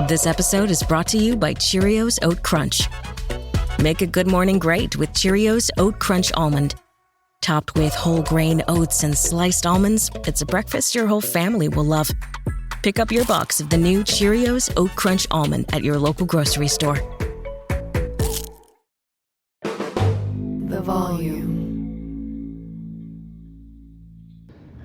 This episode is brought to you by Cheerios Oat Crunch. Make a good morning great with Cheerios Oat Crunch Almond. Topped with whole grain oats and sliced almonds, it's a breakfast your whole family will love. Pick up your box of the new Cheerios Oat Crunch Almond at your local grocery store. The volume.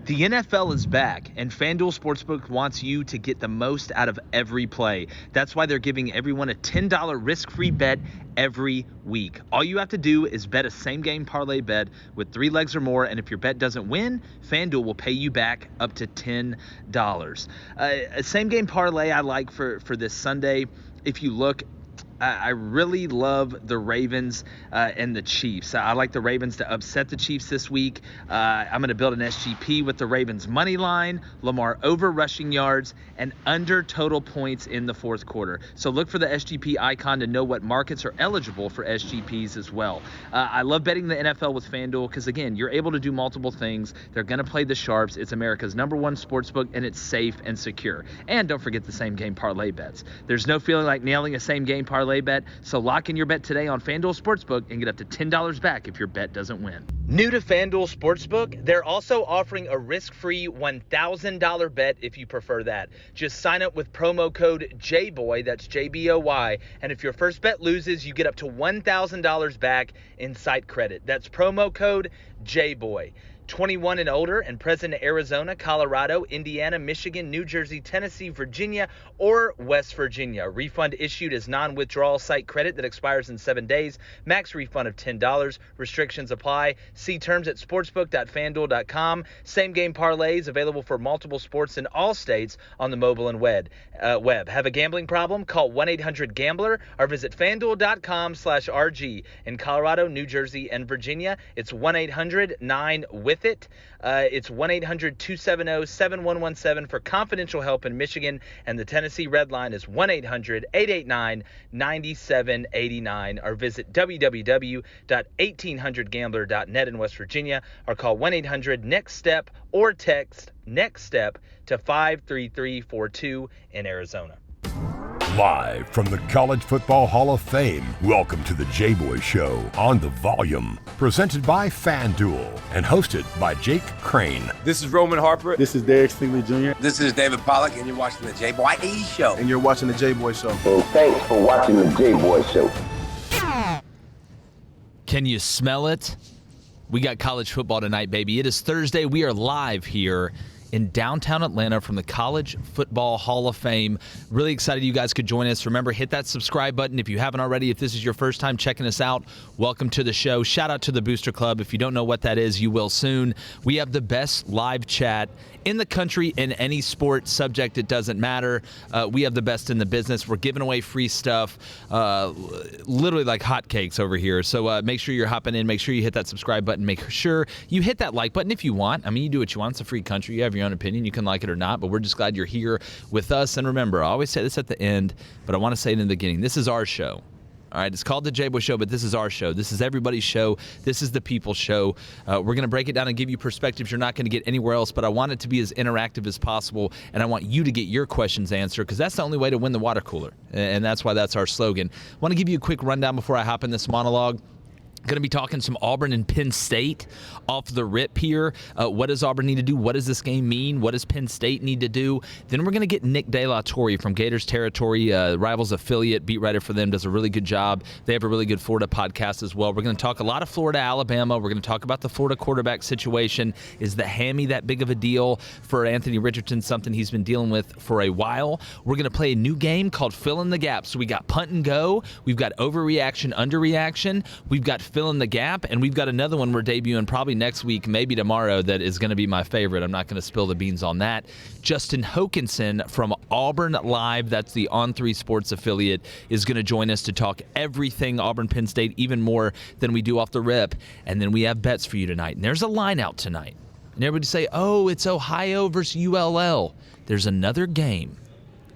The NFL is back, and FanDuel Sportsbook wants you to get the most out of every play. That's why they're giving everyone a $10 risk-free bet every week. All you have to do is bet a same-game parlay bet with 3 legs or more, and if your bet doesn't win, FanDuel will pay you back up to $10. A same-game parlay I like for this Sunday. If you look, I really love the Ravens and the Chiefs. I like the Ravens to upset the Chiefs this week. I'm going to build an SGP with the Ravens money line, Lamar over rushing yards, and under total points in the fourth quarter. So look for the SGP icon to know what markets are eligible for SGPs as well. I love betting the NFL with FanDuel because, again, you're able to do multiple things. They're going to play the sharps. It's America's #1 sportsbook, and it's safe and secure. And don't forget the same-game parlay bets. There's no feeling like nailing a same-game parlay bet, so lock in your bet today on FanDuel Sportsbook and get up to $10 back if your bet doesn't win. New to FanDuel Sportsbook, they're also offering a risk-free $1,000 bet if you prefer that. Just sign up with promo code JBOY, that's JBOY, and if your first bet loses, you get up to $1,000 back in site credit. That's promo code JBOY. 21 and older and present in Arizona, Colorado, Indiana, Michigan, New Jersey, Tennessee, Virginia, or West Virginia. Refund issued as non-withdrawal site credit that expires in 7 days. Max refund of $10. Restrictions apply. See terms at sportsbook.fanduel.com. Same game parlays available for multiple sports in all states on the mobile and web. Have a gambling problem? Call 1-800-GAMBLER or visit fanduel.com/RG. In Colorado, New Jersey, and Virginia, it's 1-800-9-WITH it. It's 1-800-270-7117 for confidential help in Michigan, and the Tennessee Red Line is 1-800-889-9789, or visit www.1800gambler.net in West Virginia, or call 1-800-NEXT-STEP or text NEXT STEP to 53342 in Arizona. Live from the College Football Hall of Fame, welcome to the J-Boy Show on The Volume, presented by FanDuel and hosted by Jake Crane. This is Roman Harper. This is Derek Stingley Jr. This is David Pollack, and you're watching the J-Boy Show. And you're watching the J-Boy Show. And thanks for watching the J-Boy Show. Can you smell it? We got college football tonight, baby. It is Thursday. We are live here in downtown Atlanta from the College Football Hall of Fame. Really excited you guys could join us. Remember, hit that subscribe button if you haven't already. If this is your first time checking us out, welcome to the show. Shout out to the Booster Club. If you don't know what that is, you will soon. We have the best live chat in the country in any sport subject. It doesn't matter. We have the best in the business. We're giving away free stuff, literally like hotcakes over here. So make sure you're hopping in. Make sure you hit that subscribe button. Make sure you hit that like button if you want. I mean, you do what you want. It's a free country. You have your own opinion. You can like it or not, but we're just glad you're here with us. And remember, I always say this at the end, but I want to say it in the beginning. This is our show. All right, it's called the J-Boy Show, but this is our show. This is everybody's show. This is the people's show. We're going to break it down and give you perspectives you're not going to get anywhere else, but I want it to be as interactive as possible, and I want you to get your questions answered, because that's the only way to win the water cooler, and that's why that's our slogan. I want to give you a quick rundown before I hop in this monologue. Going to be talking some Auburn and Penn State off the rip here. What does Auburn need to do? What does this game mean? What does Penn State need to do? Then we're going to get Nick De La Torre from Gators Territory, Rivals affiliate, beat writer for them, does a really good job. They have a really good Florida podcast as well. We're going to talk a lot of Florida, Alabama. We're going to talk about the Florida quarterback situation. Is the hammy that big of a deal for Anthony Richardson, something he's been dealing with for a while? We're going to play a new game called Fill in the Gap. So we got punt and go. We've got overreaction, underreaction. We've got fill in the gap, and we've got another one we're debuting probably next week, maybe tomorrow, that is going to be my favorite. I'm not going to spill the beans on that. Justin Hokanson from Auburn Live, that's the On3 Sports affiliate, is going to join us to talk everything Auburn Penn State, even more than we do off the rip. And then we have bets for you tonight. And there's a line out tonight. And everybody say, oh, it's Ohio versus ULL. There's another game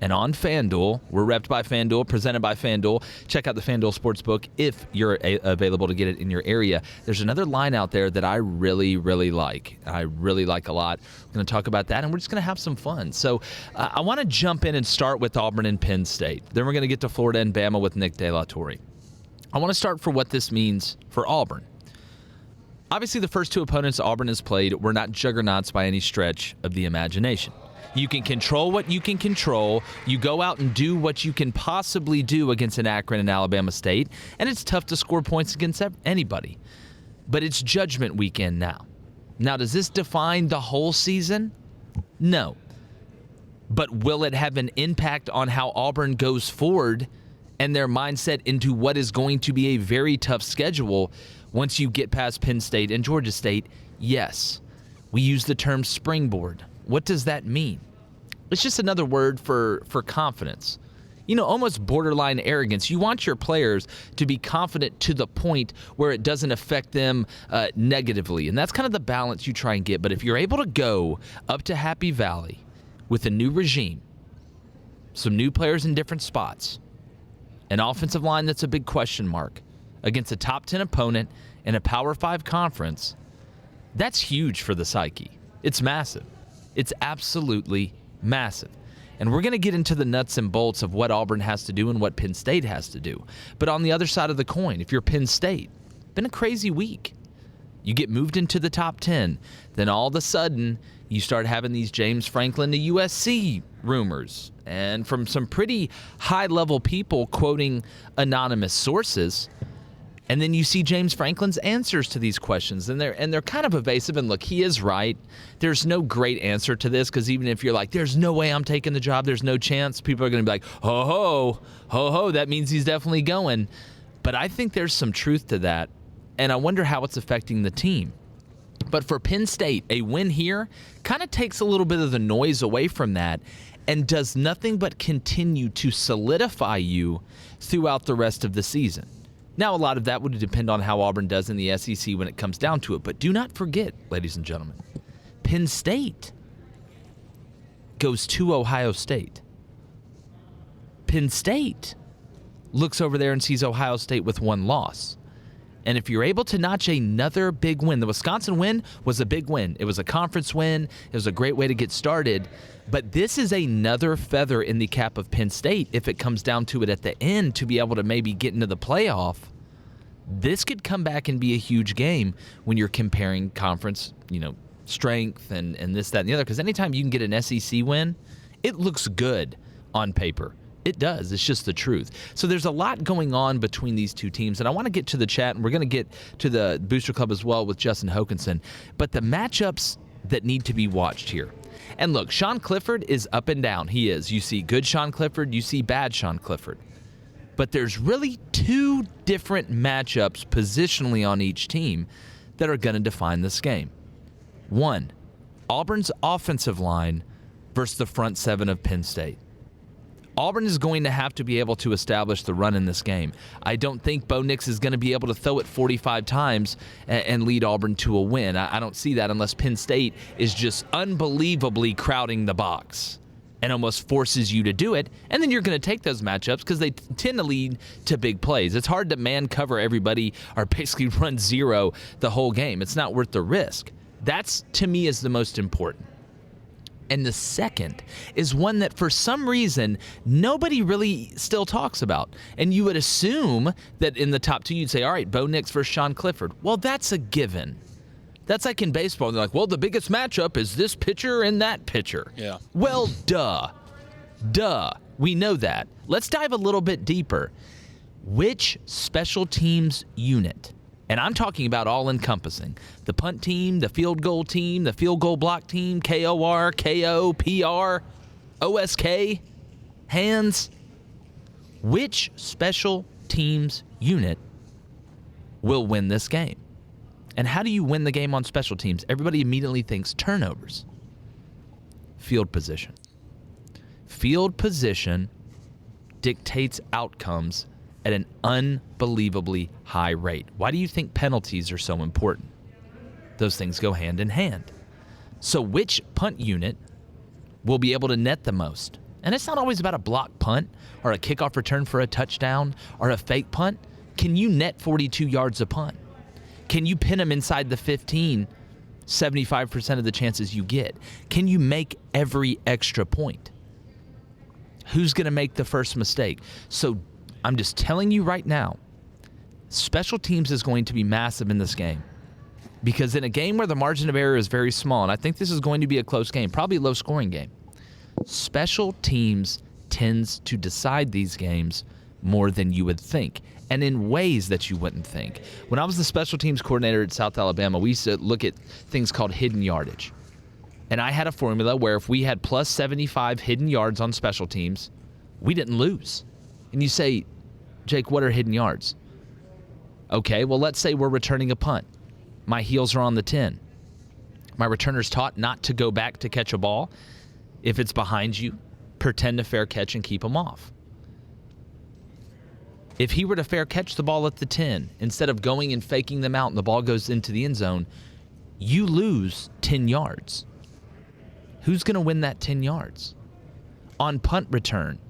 And on FanDuel, we're repped by FanDuel, presented by FanDuel. Check out the FanDuel Sportsbook if you're available to get it in your area. There's another line out there that I really, really like. I really like a lot. We're going to talk about that, and we're just going to have some fun. So I want to jump in and start with Auburn and Penn State. Then we're going to get to Florida and Bama with Nick De La Torre. I want to start for what this means for Auburn. Obviously, the first two opponents Auburn has played were not juggernauts by any stretch of the imagination. You can control what you can control. You go out and do what you can possibly do against an Akron and Alabama State, and it's tough to score points against anybody. But it's judgment weekend now. Now, does this define the whole season? No. But will it have an impact on how Auburn goes forward and their mindset into what is going to be a very tough schedule once you get past Penn State and Georgia State? Yes. We use the term springboard. What does that mean? It's just another word for confidence. Almost borderline arrogance. You want your players to be confident to the point where it doesn't affect them negatively. And that's kind of the balance you try and get. But if you're able to go up to Happy Valley with a new regime, some new players in different spots, an offensive line that's a big question mark, against a top 10 opponent in a Power 5 conference, that's huge for the psyche. It's massive. It's absolutely massive. And we're going to get into the nuts and bolts of what Auburn has to do and what Penn State has to do. But on the other side of the coin, if you're Penn State, been a crazy week. You get moved into the top 10. Then all of a sudden, you start having these James Franklin to USC rumors. And from some pretty high-level people quoting anonymous sources. And then you see James Franklin's answers to these questions, and they're kind of evasive. And look, he is right. There's no great answer to this, because even if you're like, there's no way I'm taking the job, there's no chance, people are going to be like, ho, that means he's definitely going. But I think there's some truth to that, and I wonder how it's affecting the team. But for Penn State, a win here kind of takes a little bit of the noise away from that and does nothing but continue to solidify you throughout the rest of the season. Now, a lot of that would depend on how Auburn does in the SEC when it comes down to it. But do not forget, ladies and gentlemen, Penn State goes to Ohio State. Penn State looks over there and sees Ohio State with one loss. And if you're able to notch another big win, the Wisconsin win was a big win. It was a conference win. It was a great way to get started. But this is another feather in the cap of Penn State if it comes down to it at the end to be able to maybe get into the playoff. This could come back and be a huge game when you're comparing conference, strength and this, that, and the other. Because anytime you can get an SEC win, it looks good on paper. It does. It's just the truth. So there's a lot going on between these two teams, and I want to get to the chat, and we're going to get to the Booster Club as well with Justin Hokanson. But the matchups that need to be watched here. And look, Sean Clifford is up and down. He is. You see good Sean Clifford, you see bad Sean Clifford. But there's really two different matchups positionally on each team that are going to define this game. One, Auburn's offensive line versus the front seven of Penn State. Auburn is going to have to be able to establish the run in this game. I don't think Bo Nix is going to be able to throw it 45 times and lead Auburn to a win. I don't see that unless Penn State is just unbelievably crowding the box and almost forces you to do it. And then you're going to take those matchups because they tend to lead to big plays. It's hard to man cover everybody or basically run zero the whole game. It's not worth the risk. That's, to me, is the most important. And the second is one that for some reason nobody really still talks about. And you would assume that in the top two you'd say, all right, Bo Nix versus Sean Clifford. Well, that's a given. That's like in baseball. They're like, well, the biggest matchup is this pitcher and that pitcher. Yeah. Well, duh. We know that. Let's dive a little bit deeper. Which special teams unit? And I'm talking about all-encompassing. The punt team, the field goal team, the field goal block team, KOR, KO, PR, OSK, hands. Which special teams unit will win this game? And how do you win the game on special teams? Everybody immediately thinks turnovers. Field position. Field position dictates outcomes at an unbelievably high rate. Why do you think penalties are so important? Those things go hand in hand. So which punt unit will be able to net the most? And it's not always about a block punt or a kickoff return for a touchdown or a fake punt. Can you net 42 yards a punt? Can you pin them inside the 15, 75% of the chances you get? Can you make every extra point? Who's going to make the first mistake? So I'm just telling you right now, special teams is going to be massive in this game. Because in a game where the margin of error is very small, and I think this is going to be a close game, probably a low-scoring game, special teams tends to decide these games more than you would think, and in ways that you wouldn't think. When I was the special teams coordinator at South Alabama, we used to look at things called hidden yardage. And I had a formula where if we had plus 75 hidden yards on special teams, we didn't lose. And you say, Jake, what are hidden yards? Okay, well, let's say we're returning a punt. My heels are on the 10. My returner's taught not to go back to catch a ball. If it's behind you, pretend to fair catch and keep them off. If he were to fair catch the ball at the 10, instead of going and faking them out and the ball goes into the end zone, you lose 10 yards. Who's going to win that 10 yards? On punt return,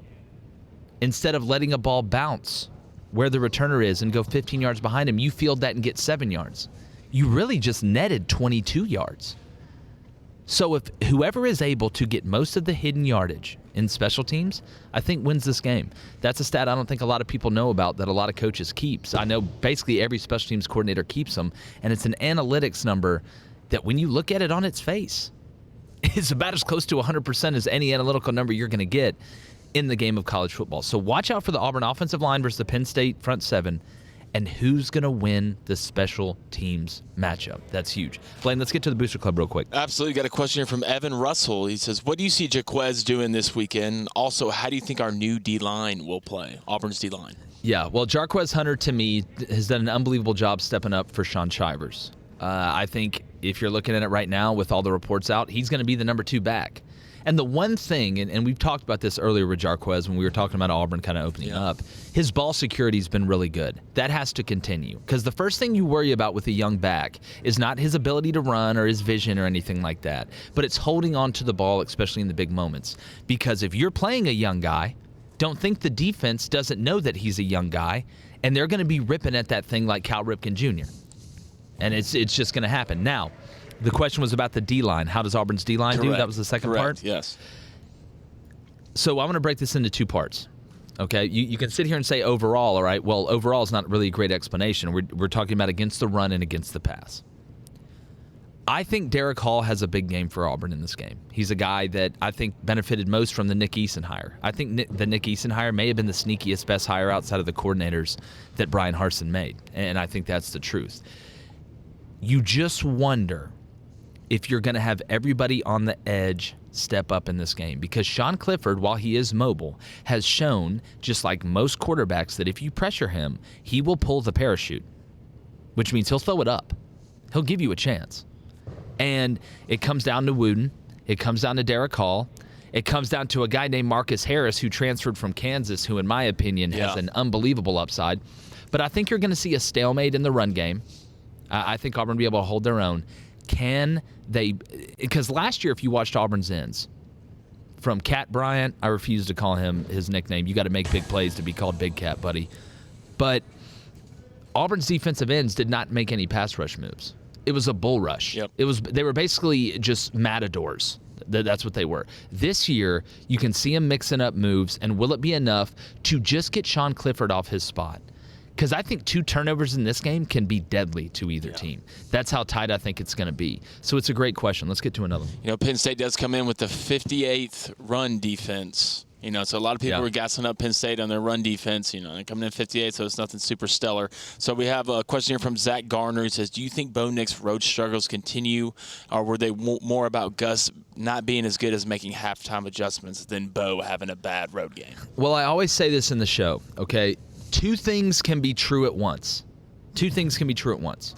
instead of letting a ball bounce where the returner is and go 15 yards behind him, you field that and get 7 yards. You really just netted 22 yards. So if whoever is able to get most of the hidden yardage in special teams, I think wins this game. That's a stat I don't think a lot of people know about that a lot of coaches keeps. I know basically every special teams coordinator keeps them, and it's an analytics number that when you look at it on its face, is about as close to 100% as any analytical number you're going to get in the game of college football. So watch out for the Auburn offensive line versus the Penn State front seven, and who's going to win the special teams matchup. That's huge. Blaine, let's get to the Booster Club real quick. Absolutely. Got a question here from Evan Russell. He says, what do you see Jaquez doing this weekend? Also, how do you think our new D-line will play, Auburn's D-line? Yeah, well, Jarquez Hunter, to me, has done an unbelievable job stepping up for Sean Shivers. I think if you're looking at it right now with all the reports out, he's going to be the number 2 back. And the one thing, and we've talked about this earlier with Jarquez when we were talking about Auburn kind of opening up, his ball security's been really good. That has to continue. Because the first thing you worry about with a young back is not his ability to run or his vision or anything like that, but it's holding on to the ball, especially in the big moments. Because if you're playing a young guy, don't think the defense doesn't know that he's a young guy, and they're going to be ripping at that thing like Cal Ripken Jr. And it's just going to happen. Now, the question was about the D-line. How does Auburn's D-line do? That was the second part? Yes. So I'm going to break this into 2 parts. Okay? You can sit here and say overall, all right? Well, overall is not really a great explanation. We're talking about against the run and against the pass. I think Derek Hall has a big game for Auburn in this game. He's a guy that I think benefited most from the Nick Eason hire. I think the Nick Eason hire may have been the sneakiest, best hire outside of the coordinators that Brian Harsin made, and I think that's the truth. You just wonder if you're going to have everybody on the edge step up in this game. Because Sean Clifford, while he is mobile, has shown, just like most quarterbacks, that if you pressure him, he will pull the parachute, which means he'll throw it up. He'll give you a chance. And it comes down to Wooden. It comes down to Derek Hall. It comes down to a guy named Marcus Harris who transferred from Kansas, who, in my opinion, has an unbelievable upside. But I think you're going to see a stalemate in the run game. I think Auburn will be able to hold their own. Can they – because last year, if you watched Auburn's ends, from Cat Bryant, I refuse to call him his nickname. You got to make big plays to be called Big Cat, buddy. But Auburn's defensive ends did not make any pass rush moves. It was a bull rush. Yep. They were basically just matadors. That's what they were. This year, you can see him mixing up moves, and will it be enough to just get Sean Clifford off his spot? Because I think 2 turnovers in this game can be deadly to either team. That's how tight I think it's going to be. So it's a great question. Let's get to another one. You know, Penn State does come in with the 58th run defense. You know, so a lot of people were gassing up Penn State on their run defense. You know, they're coming in 58, so it's nothing super stellar. So we have a question here from Zach Garner. He says, do you think Bo Nix's road struggles continue, or were they more about Gus not being as good as making halftime adjustments than Bo having a bad road game? Well, I always say this in the show, okay? 2 things can be true at once. 2 things can be true at once.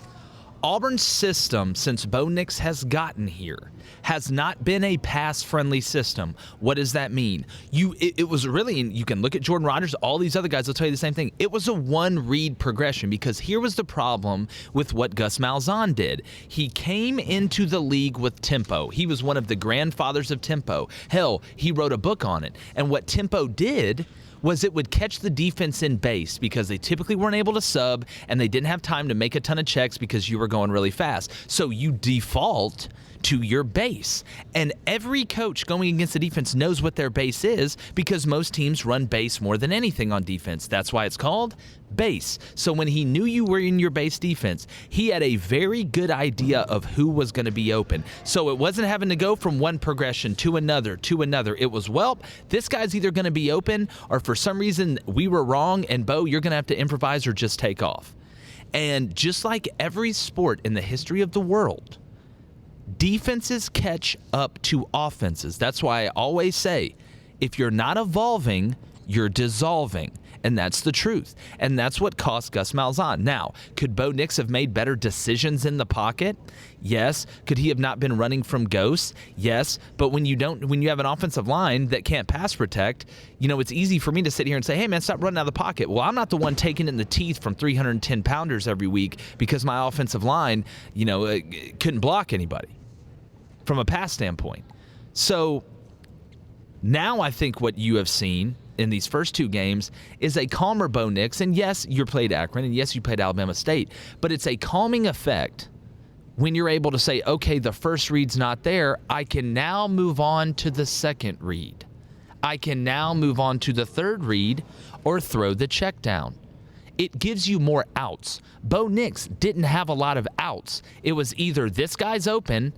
Auburn's system, since Bo Nix has gotten here, has not been a pass-friendly system. What does that mean? It was really, you can look at Jordan Rodgers, all these other guys will tell you the same thing. It was a one-read progression, because here was the problem with what Gus Malzahn did. He came into the league with tempo. He was one of the grandfathers of tempo. Hell, he wrote a book on it. And what tempo did was it would catch the defense in base, because they typically weren't able to sub and they didn't have time to make a ton of checks because you were going really fast. So you default to your base. And every coach going against the defense knows what their base is, because most teams run base more than anything on defense. That's why it's called base. So when he knew you were in your base defense, he had a very good idea of who was going to be open. So it wasn't having to go from one progression to another to another. It was, well, this guy's either going to be open, or for some reason we were wrong, and Bo, you're going to have to improvise or just take off. And just like every sport in the history of the world, defenses catch up to offenses. That's why I always say, if you're not evolving, you're dissolving. And that's the truth. And that's what cost Gus Malzahn. Now, could Bo Nix have made better decisions in the pocket? Yes. Could he have not been running from ghosts? Yes. But when you have an offensive line that can't pass protect, it's easy for me to sit here and say, hey, man, stop running out of the pocket. Well, I'm not the one taking in the teeth from 310-pounders every week because my offensive line, couldn't block anybody from a pass standpoint. So now I think what you have seen in these first two games is a calmer Bo Nix. And yes, you played Akron, and yes, you played Alabama State, but it's a calming effect when you're able to say, okay, the first read's not there. I can now move on to the second read. I can now move on to the third read or throw the check down. It gives you more outs. Bo Nix didn't have a lot of outs. It was either this guy's open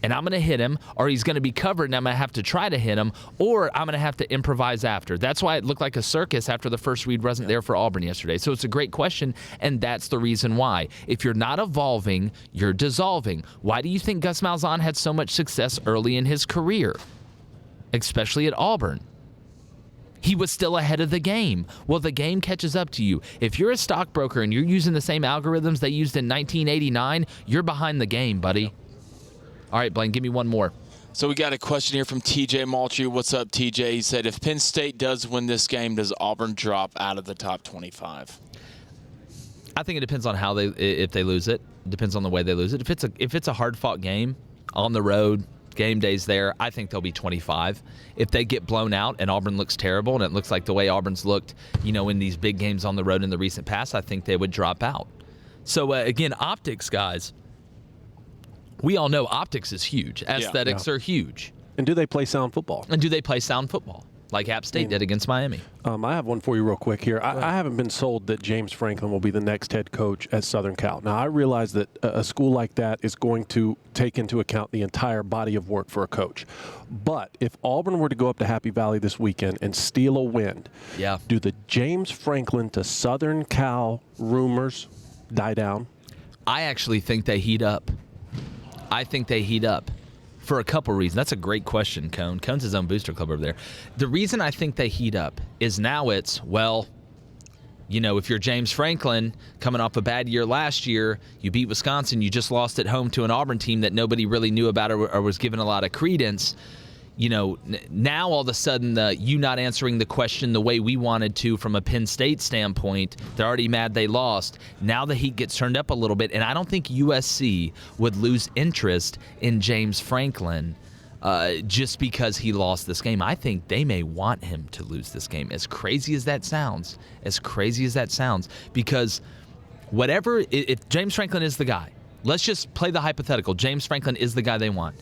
and I'm going to hit him, or he's going to be covered and I'm going to have to try to hit him, or I'm going to have to improvise after. That's why it looked like a circus after the first read wasn't there for Auburn yesterday. So it's a great question, and that's the reason why. If you're not evolving, you're dissolving. Why do you think Gus Malzahn had so much success early in his career, especially at Auburn? He was still ahead of the game. Well, the game catches up to you. If you're a stockbroker and you're using the same algorithms they used in 1989, you're behind the game, buddy. All right, Blaine, give me one more. So we got a question here from TJ Maltry. What's up, TJ? He said, if Penn State does win this game, does Auburn drop out of the top 25? I think it depends on how if they lose it. It depends on the way they lose it. If it's a hard-fought game on the road, game days there, I think they'll be 25. If they get blown out and Auburn looks terrible, and it looks like the way Auburn's looked, in these big games on the road in the recent past, I think they would drop out. So, again, optics, guys. We all know optics is huge. Aesthetics are huge. And do they play sound football? Like App State did against Miami. I have one for you real quick here. I haven't been sold that James Franklin will be the next head coach at Southern Cal. Now, I realize that a school like that is going to take into account the entire body of work for a coach. But if Auburn were to go up to Happy Valley this weekend and steal a win, do the James Franklin to Southern Cal rumors die down? I actually think they heat up. For a couple reasons. That's a great question, Cone. Cone's his own booster club over there. The reason I think they heat up is now it's, if you're James Franklin coming off a bad year last year, you beat Wisconsin, you just lost at home to an Auburn team that nobody really knew about or was given a lot of credence. Now all of a sudden, you not answering the question the way we wanted to from a Penn State standpoint, they're already mad they lost. Now the heat gets turned up a little bit, and I don't think USC would lose interest in James Franklin just because he lost this game. I think they may want him to lose this game, as crazy as that sounds, because if James Franklin is the guy, let's just play the hypothetical, James Franklin is the guy they want.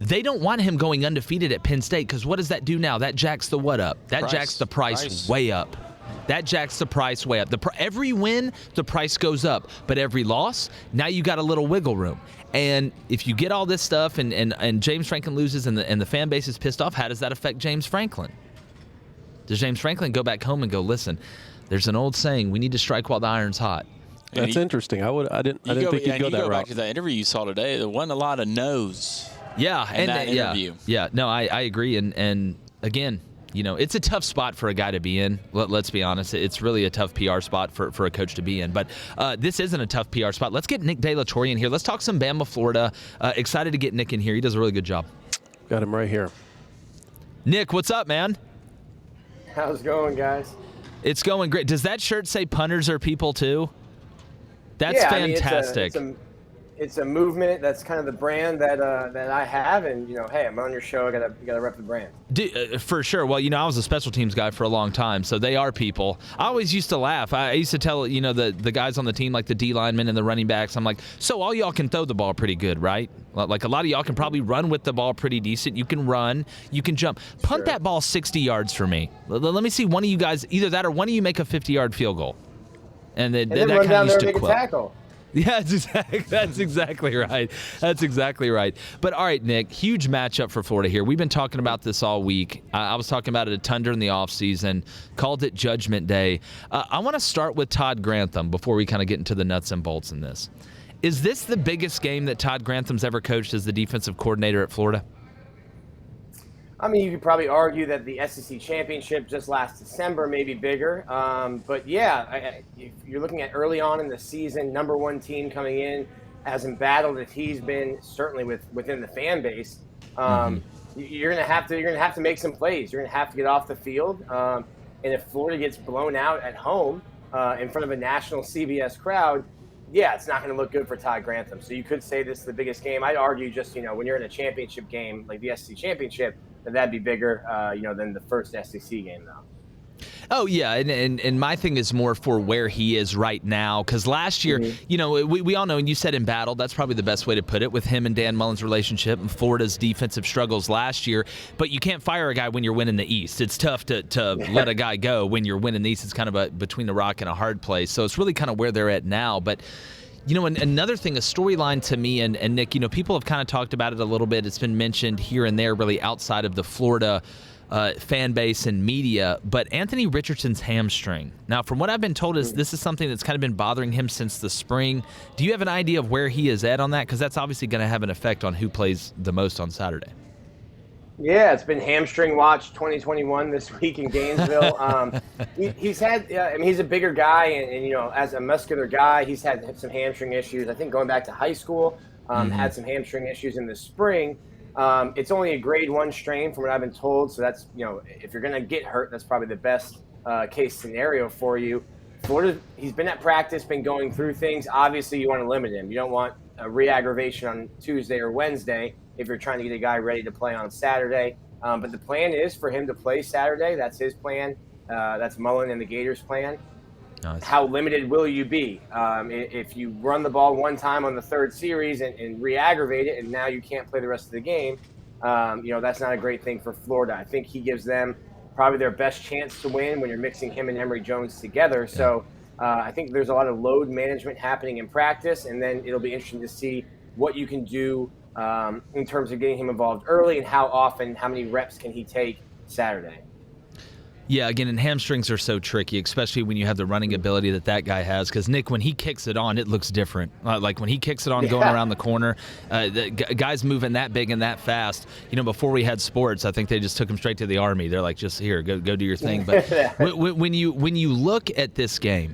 They don't want him going undefeated at Penn State, because what does that do now? That jacks the what up? That jacks the price way up. Every win, the price goes up. But every loss, now you got a little wiggle room. And if you get all this stuff and James Franklin loses and the fan base is pissed off, how does that affect James Franklin? Does James Franklin go back home and go, listen, there's an old saying, we need to strike while the iron's hot? That's interesting. I didn't think you'd go that route. And you go back to that interview you saw today, there wasn't a lot of no's. Yeah, in that interview. Yeah, no, I agree. And again, it's a tough spot for a guy to be in. Let's be honest. It's really a tough PR spot for a coach to be in. But this isn't a tough PR spot. Let's get Nick De La Torre in here. Let's talk some Bama, Florida. Excited to get Nick in here. He does a really good job. Got him right here. Nick, what's up, man? How's it going, guys? It's going great. Does that shirt say punters are people too? That's fantastic. It's a movement. That's kind of the brand that I have, and hey, I'm on your show. I gotta rep the brand. For sure. Well, I was a special teams guy for a long time, so they are people. I always used to laugh. I used to tell the guys on the team, like the D linemen and the running backs, I'm like, so all y'all can throw the ball pretty good, right? Like a lot of y'all can probably run with the ball pretty decent. You can run, you can jump. Punt that ball 60 yards for me. Let me see one of you guys, either that or one of you make a 50-yard field goal, and then that run down there and used make to a tackle. Yeah, that's exactly right. That's exactly right. But all right, Nick, huge matchup for Florida here. We've been talking about this all week. I was talking about it a ton during the offseason, called it Judgment Day. I want to start with Todd Grantham before we kind of get into the nuts and bolts in this. Is this the biggest game that Todd Grantham's ever coached as the defensive coordinator at Florida? I mean, you could probably argue that the SEC championship just last December may be bigger. But yeah, if you're looking at early on in the season, number one team coming in, as embattled as he's been, certainly within the fan base, you're gonna have to make some plays. You're gonna have to get off the field. And if Florida gets blown out at home in front of a national CBS crowd, yeah, it's not going to look good for Todd Grantham. So you could say this is the biggest game. I'd argue just, when you're in a championship game, like the SEC championship, that'd be bigger, than the first SEC game, though. Oh, yeah, and my thing is more for where he is right now, because last year, we all know, and you said embattled, that's probably the best way to put it, with him and Dan Mullen's relationship and Florida's defensive struggles last year. But you can't fire a guy when you're winning the East. It's tough to let a guy go when you're winning the East. It's kind of between a rock and a hard place. So it's really kind of where they're at now. But another thing, a storyline to me, and Nick, people have kind of talked about it a little bit. It's been mentioned here and there, really outside of the Florida fan base and media, but Anthony Richardson's hamstring. Now, from what I've been told, this is something that's kind of been bothering him since the spring. Do you have an idea of where he is at on that? Because that's obviously going to have an effect on who plays the most on Saturday. Yeah, it's been hamstring watch 2021 this week in Gainesville. He's had, he's a bigger guy, and as a muscular guy, he's had some hamstring issues. I think going back to high school, had some hamstring issues in the spring. It's only a grade 1 strain from what I've been told. So that's, if you're going to get hurt, that's probably the best case scenario for you. Florida, he's been at practice, been going through things. Obviously, you want to limit him. You don't want a re-aggravation on Tuesday or Wednesday if you're trying to get a guy ready to play on Saturday. But the plan is for him to play Saturday. That's his plan. That's Mullen and the Gators' plan. Nice. How limited will you be? If you run the ball one time on the third series and re-aggravate it, and now you can't play the rest of the game, that's not a great thing for Florida. I think he gives them probably their best chance to win when you're mixing him and Emory Jones together. Yeah. So I think there's a lot of load management happening in practice, and then it'll be interesting to see what you can do in terms of getting him involved early and how often, how many reps can he take Saturday. Yeah, again, and hamstrings are so tricky, especially when you have the running ability that guy has. Because, Nick, when he kicks it on, it looks different. Like when he kicks it on going around the corner, the guys moving that big and that fast. Before we had sports, I think they just took him straight to the Army. They're like, just here, go do your thing. But when you look at this game,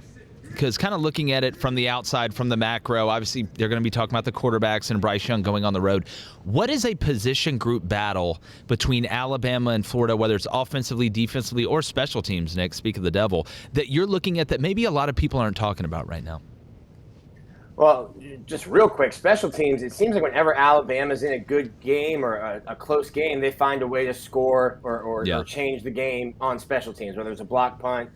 because kind of looking at it from the outside, from the macro, obviously they're going to be talking about the quarterbacks and Bryce Young going on the road. What is a position group battle between Alabama and Florida, whether it's offensively, defensively, or special teams, Nick, speak of the devil, that you're looking at that maybe a lot of people aren't talking about right now? Well, just real quick, special teams, it seems like whenever Alabama's in a good game or a close game, they find a way to score or change the game on special teams, whether it's a block punt,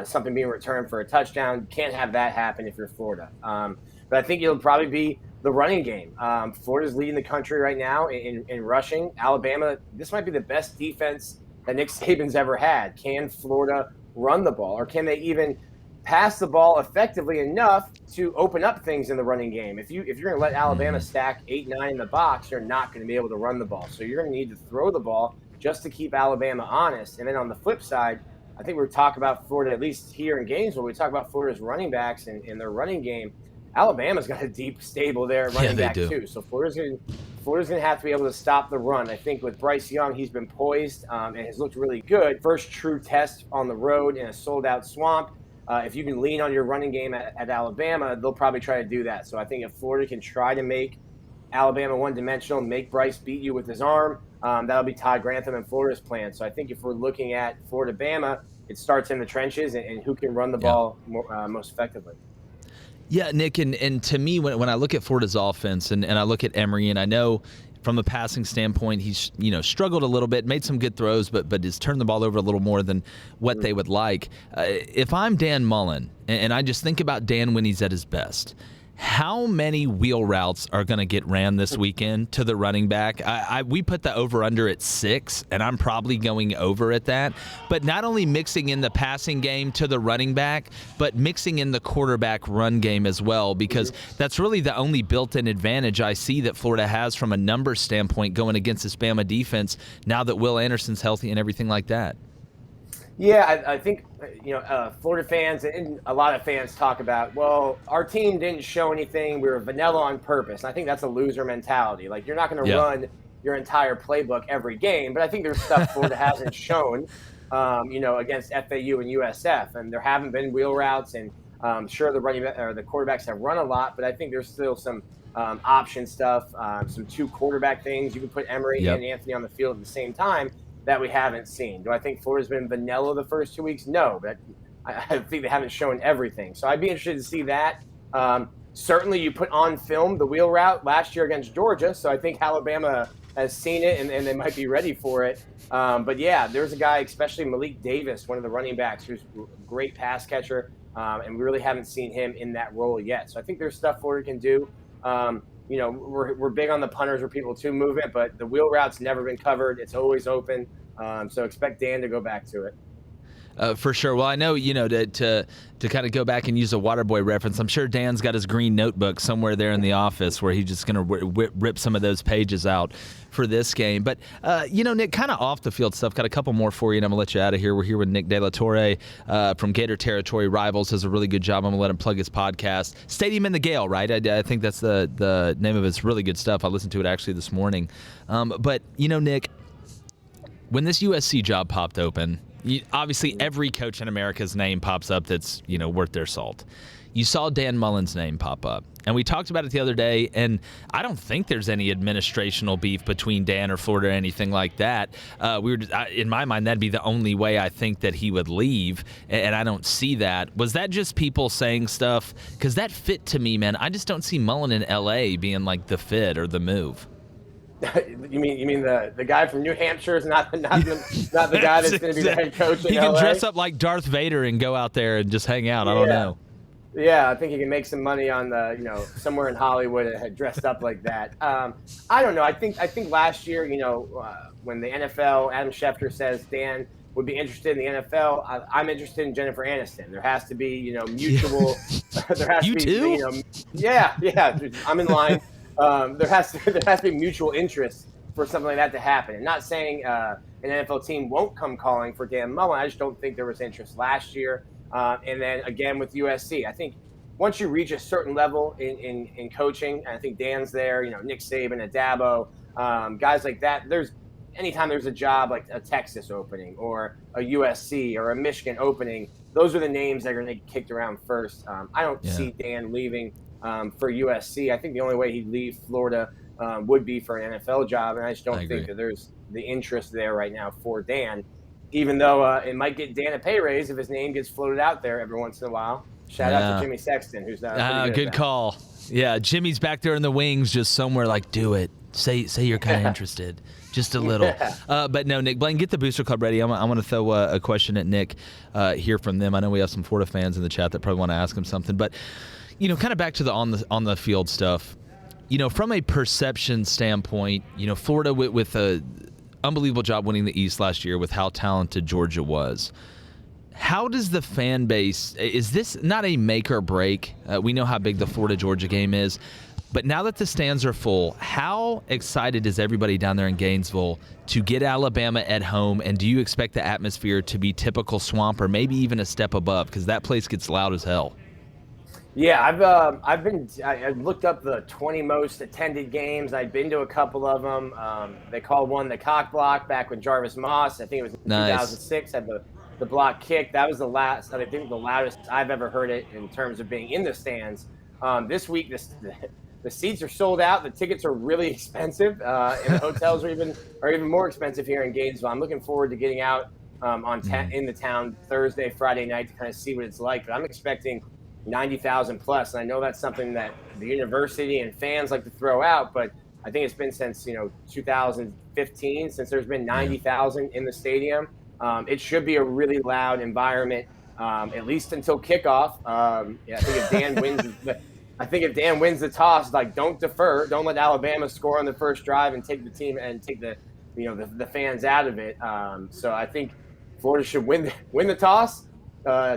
something being returned for a touchdown. Can't have that happen if you're Florida. But I think it'll probably be the running game. Florida's leading the country right now in rushing. Alabama, this might be the best defense that Nick Saban's ever had. Can Florida run the ball, or can they even pass the ball effectively enough to open up things in the running game? If you're going to let Alabama stack 8-9 in the box, you're not going to be able to run the ball. So you're going to need to throw the ball just to keep Alabama honest. And then on the flip side, I think we talk about Florida, at least here in Gainesville, we talk about Florida's running backs and their running game. Alabama's got a deep stable there at running back too. So Florida's Florida's going to have to be able to stop the run. I think with Bryce Young, he's been poised and has looked really good. First true test on the road in a sold-out Swamp. If you can lean on your running game at Alabama, they'll probably try to do that. So I think if Florida can try to make Alabama one-dimensional, make Bryce beat you with his arm, that'll be Todd Grantham and Florida's plan. So I think if we're looking at Florida-Bama, it starts in the trenches and who can run the ball most effectively. Yeah, Nick, and to me, when I look at Florida's offense and I look at Emory, and I know from a passing standpoint, he's struggled a little bit, made some good throws, but has turned the ball over a little more than what they would like. If I'm Dan Mullen, and I just think about Dan when he's at his best, how many wheel routes are going to get ran this weekend to the running back? We put the over-under at 6, and I'm probably going over at that. But not only mixing in the passing game to the running back, but mixing in the quarterback run game as well, because that's really the only built-in advantage I see that Florida has from a numbers standpoint going against this Bama defense now that Will Anderson's healthy and everything like that. Yeah, I think, Florida fans and a lot of fans talk about, well, our team didn't show anything. We were vanilla on purpose. And I think that's a loser mentality. Like, you're not going to run your entire playbook every game. But I think there's stuff Florida hasn't shown, against FAU and USF. And there haven't been wheel routes. And sure, the quarterbacks have run a lot. But I think there's still some option stuff, some two quarterback things. You can put Emory and Anthony on the field at the same time that we haven't seen. Do I think Florida's been vanilla the first 2 weeks? No, but I think they haven't shown everything. So I'd be interested to see that. Certainly you put on film the wheel route last year against Georgia, so I think Alabama has seen it and they might be ready for it. But yeah, there's a guy, especially Malik Davis, one of the running backs, who's a great pass catcher, and we really haven't seen him in that role yet. So I think there's stuff Florida can do. We're big on the punters or people to move it, but the wheel route's never been covered. It's always open. So expect Dan to go back to it. For sure. Well, I know, to kind of go back and use a Waterboy reference, I'm sure Dan's got his green notebook somewhere there in the office where he's just going to rip some of those pages out for this game. But, Nick, kind of off the field stuff, got a couple more for you, and I'm going to let you out of here. We're here with Nick De La Torre from Gator Territory Rivals. Does a really good job. I'm going to let him plug his podcast. Stadium in the Gale, right? I think that's the name of it. It's really good stuff. I listened to it actually this morning. But, Nick, when this USC job popped open, obviously every coach in America's name pops up that's, worth their salt. You saw Dan Mullen's name pop up, and we talked about it the other day, and I don't think there's any administrational beef between Dan or Florida or anything like that. In my mind, that'd be the only way I think that he would leave, and I don't see that. Was that just people saying stuff? Because that fit to me, man. I just don't see Mullen in L.A. being like the fit or the move. You mean the guy from New Hampshire is not the guy that's going to be the head coach in He can LA? dress up like Darth Vader and go out there and just hang out. I don't know. Yeah, I think he can make some money on somewhere in Hollywood and had dressed up like that. I don't know. I think last year, when the NFL, Adam Schefter says Dan would be interested in the NFL, I'm interested in Jennifer Aniston. There has to be mutual. There has you to be, too? Yeah. I'm in line. There has to be mutual interest for something like that to happen. And not saying an NFL team won't come calling for Dan Mullen. I just don't think there was interest last year. And then again with USC, I think once you reach a certain level in coaching, and I think Dan's there, Nick Saban at Dabo, guys like that, anytime there's a job like a Texas opening or a USC or a Michigan opening, those are the names that are going to get kicked around first. I don't see Dan leaving for USC. I think the only way he'd leave Florida would be for an NFL job, and I just don't think that there's the interest there right now for Dan, even though it might get Dan a pay raise if his name gets floated out there every once in a while. Shout out to Jimmy Sexton, who's good call. Yeah, Jimmy's back there in the wings just somewhere like, do it. Say you're kind of interested. Just a little. But no, Nick, Blaine, get the Booster Club ready. I'm going to throw a question at Nick here from them. I know we have some Florida fans in the chat that probably want to ask him something. But, kind of back to the on the field stuff. From a perception standpoint, Florida with a unbelievable job winning the East last year with how talented Georgia was. How does the fan base, is this not a make or break? We know how big the Florida-Georgia game is. But now that the stands are full, how excited is everybody down there in Gainesville to get Alabama at home? And do you expect the atmosphere to be typical Swamp or maybe even a step above? Because that place gets loud as hell. Yeah, I looked up the 20 most attended games. I'd been to a couple of them. They called one the cock block back with Jarvis Moss. I think it was in 2006. Had the block kick. That was the last. I think the loudest I've ever heard it in terms of being in the stands. This week, the seats are sold out. The tickets are really expensive, and the hotels are even more expensive here in Gainesville. I'm looking forward to getting out in the town Thursday, Friday night to kind of see what it's like. But I'm expecting 90,000 plus, and I know that's something that the university and fans like to throw out, but I think it's been since 2015 since there's been 90,000 in the stadium. It should be a really loud environment, at least until kickoff. I think if Dan wins the toss, like, don't defer, don't let Alabama score on the first drive and take the team and take the fans out of it. So I think Florida should win the toss.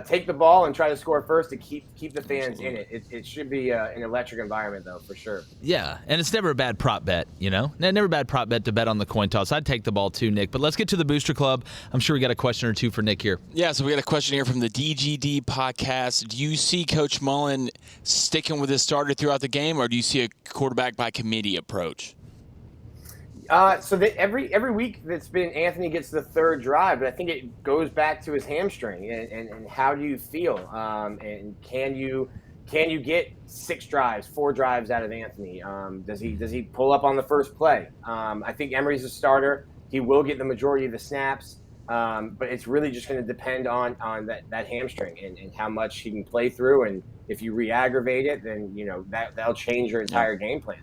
Take the ball and try to score first to keep the fans in it. It should be an electric environment, though, for sure. Yeah, and it's never a bad prop bet, Never a bad prop bet to bet on the coin toss. I'd take the ball too, Nick. But let's get to the Booster Club. I'm sure we got a question or two for Nick here. Yeah, so we got a question here from the DGD podcast. Do you see Coach Mullen sticking with his starter throughout the game, or do you see a quarterback by committee approach? Every week that's been Anthony gets the third drive, but I think it goes back to his hamstring and how do you feel? And can you get 6 drives, 4 drives out of Anthony? Does he pull up on the first play? I think Emery's a starter. He will get the majority of the snaps, but it's really just going to depend on that hamstring and how much he can play through. And if you re-aggravate it, then that'll change your entire game plan.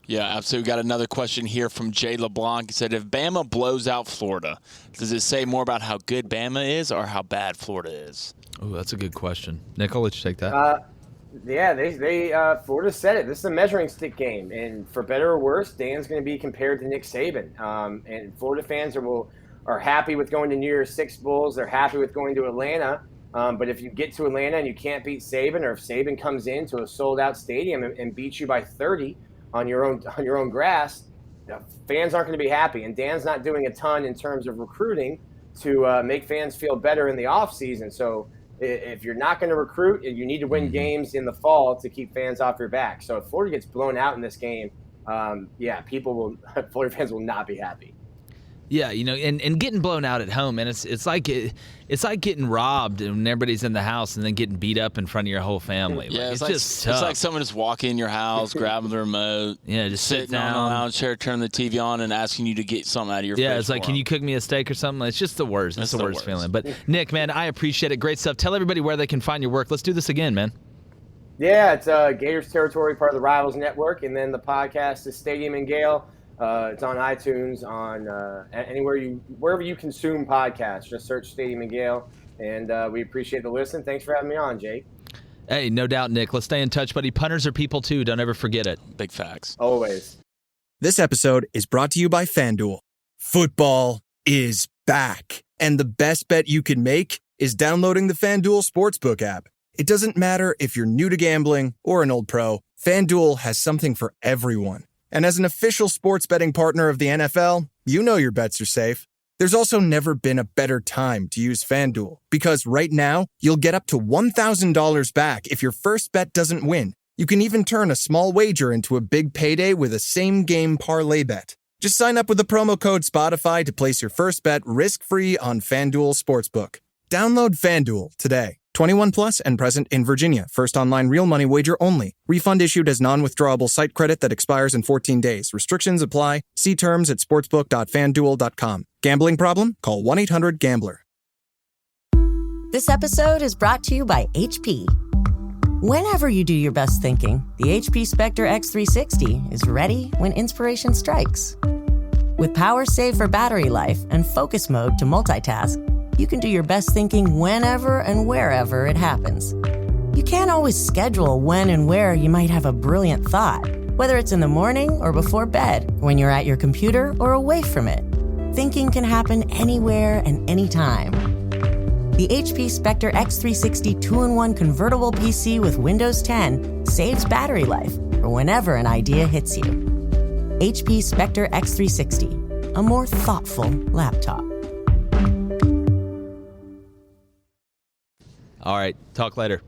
Yeah, absolutely. We got another question here from Jay LeBlanc. He said, if Bama blows out Florida, does it say more about how good Bama is or how bad Florida is? Oh, that's a good question. Nick, I'll let you take that. Florida said it. This is a measuring stick game, and for better or worse, Dan's going to be compared to Nick Saban. And Florida fans are happy with going to New Year's Six Bowls. They're happy with going to Atlanta. But if you get to Atlanta and you can't beat Saban, or if Saban comes into a sold-out stadium and beats you by 30 on your own grass, fans aren't going to be happy. And Dan's not doing a ton in terms of recruiting to make fans feel better in the offseason. So if you're not going to recruit, you need to win games in the fall to keep fans off your back. So if Florida gets blown out in this game, Florida fans will not be happy. Yeah, and getting blown out at home, and it's like getting robbed when everybody's in the house and then getting beat up in front of your whole family. Yeah, it's just tough. It's like someone just walking in your house, grabbing the remote, just sitting down on a lounge chair, turning the TV on, and asking you to get something out of your fridge. Yeah, it's like, can you cook me a steak or something? It's just the worst. It's the worst feeling. But Nick, man, I appreciate it. Great stuff. Tell everybody where they can find your work. Let's do this again, man. Yeah, it's Gators Territory, part of the Rivals Network, and then the podcast is Stadium and Gale. It's on iTunes, on wherever you consume podcasts. Just search Stadium and Gale, and we appreciate the listen. Thanks for having me on, Jake. Hey, no doubt, Nick. Let's stay in touch, buddy. Punters are people, too. Don't ever forget it. Big facts. Always. This episode is brought to you by FanDuel. Football is back, and the best bet you can make is downloading the FanDuel Sportsbook app. It doesn't matter if you're new to gambling or an old pro, FanDuel has something for everyone. And as an official sports betting partner of the NFL, you know your bets are safe. There's also never been a better time to use FanDuel, because right now, you'll get up to $1,000 back if your first bet doesn't win. You can even turn a small wager into a big payday with a same-game parlay bet. Just sign up with the promo code Spotify to place your first bet risk-free on FanDuel Sportsbook. Download FanDuel today. 21 plus and present in Virginia. First online real money wager only. Refund issued as non-withdrawable site credit that expires in 14 days. Restrictions apply. See terms at sportsbook.fanduel.com. Gambling problem? Call 1-800-GAMBLER. This episode is brought to you by HP. Whenever you do your best thinking, the HP Spectre X360 is ready when inspiration strikes. With power save for battery life and focus mode to multitask, you can do your best thinking whenever and wherever it happens. You can't always schedule when and where you might have a brilliant thought, whether it's in the morning or before bed, when you're at your computer or away from it. Thinking can happen anywhere and anytime. The HP Spectre X360 2-in-1 convertible PC with Windows 10 saves battery life for whenever an idea hits you. HP Spectre X360, a more thoughtful laptop. All right, talk later.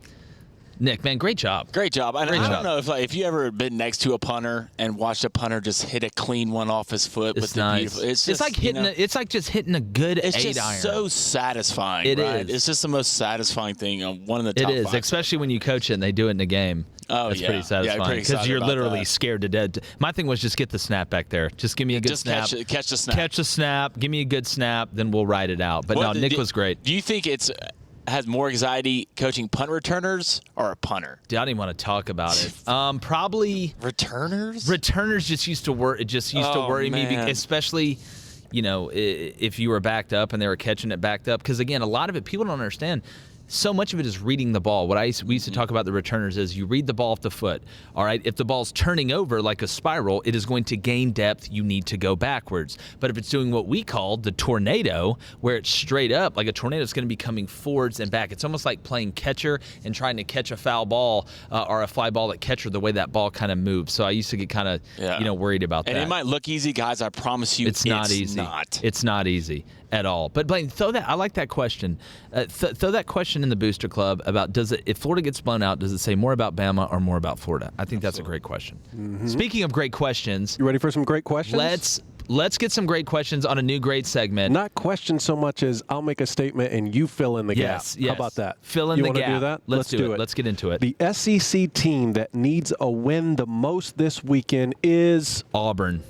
Nick, man, great job. Great job. I don't know if you ever been next to a punter and watched a punter just hit a clean one off his foot with the beautiful. It's like hitting. It's like just hitting a good 8-iron. It's just so satisfying. It right? is. It's just the most satisfying thing. One of the top. It is, 5. especially when you coach it and they do it in the game. Oh, That's yeah. pretty satisfying because you're literally that. scared to death. My thing was just get the snap back there. Just give me a good snap. Catch the snap. Catch the snap. Give me a good snap. Then we'll ride it out. But Nick was great. Do you think it's has more anxiety coaching punt returners or a punter? Dude, I don't even want to talk about it. Probably returners. Returners just used to worry. It just used to worry me, especially, if you were backed up and they were catching it backed up. Because again, a lot of it people don't understand. So much of it is reading the ball. What we used to talk about the returners is you read the ball off the foot. All right, if the ball's turning over like a spiral, it is going to gain depth. You need to go backwards. But if it's doing what we call the tornado, where it's straight up, like a tornado, it's going to be coming forwards and back. It's almost like playing catcher and trying to catch a foul ball or a fly ball at catcher, the way that ball kind of moves. So I used to get kind of worried about that. And it might look easy, guys. I promise you, it's not easy. It's not easy at all. But Blaine, I like that question. Throw that question in the Booster Club about if Florida gets blown out, does it say more about Bama or more about Florida? I think that's a great question. Mm-hmm. Speaking of great questions, you ready for some great questions? Let's get some great questions on a new great segment. Not questions so much as I'll make a statement and you fill in the gap. Yes. How about that? Fill in the gap. You want to do that? Let's do it. Let's get into it. The SEC team that needs a win the most this weekend is Auburn.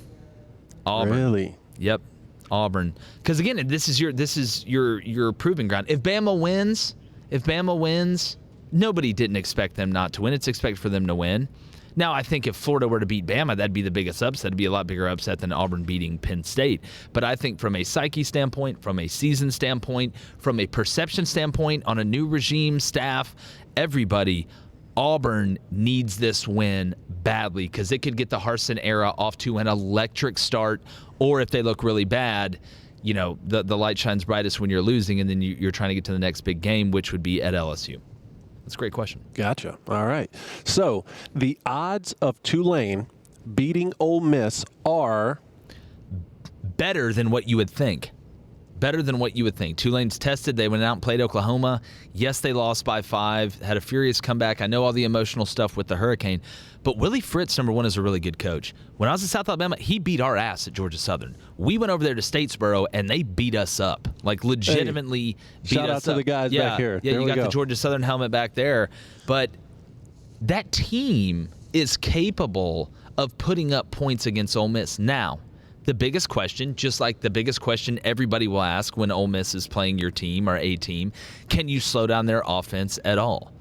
Really? Yep. Auburn. Because again, this is your proving ground. If Bama wins, nobody didn't expect them not to win. It's expected for them to win. Now, I think if Florida were to beat Bama, that'd be the biggest upset. It'd be a lot bigger upset than Auburn beating Penn State. But I think from a psyche standpoint, from a season standpoint, from a perception standpoint, on a new regime, staff, everybody, Auburn needs this win badly because it could get the Harsin era off to an electric start, or if they look really bad, the light shines brightest when you're losing, and then you're trying to get to the next big game, which would be at LSU. That's a great question. Gotcha. All right. So the odds of Tulane beating Ole Miss are better than what you would think. Tulane's tested. They went out and played Oklahoma. Yes, they lost by 5, had a furious comeback. I know all the emotional stuff with the Hurricane, but Willie Fritz, number one, is a really good coach. When I was in South Alabama, he beat our ass at Georgia Southern. We went over there to Statesboro, and they beat us up, like legitimately beat us up. Shout out to the guys back here. Yeah, you got the Georgia Southern helmet back there. But that team is capable of putting up points against Ole Miss. Now, the biggest question, just like the biggest question everybody will ask when Ole Miss is playing your team or a team, can you slow down their offense at all?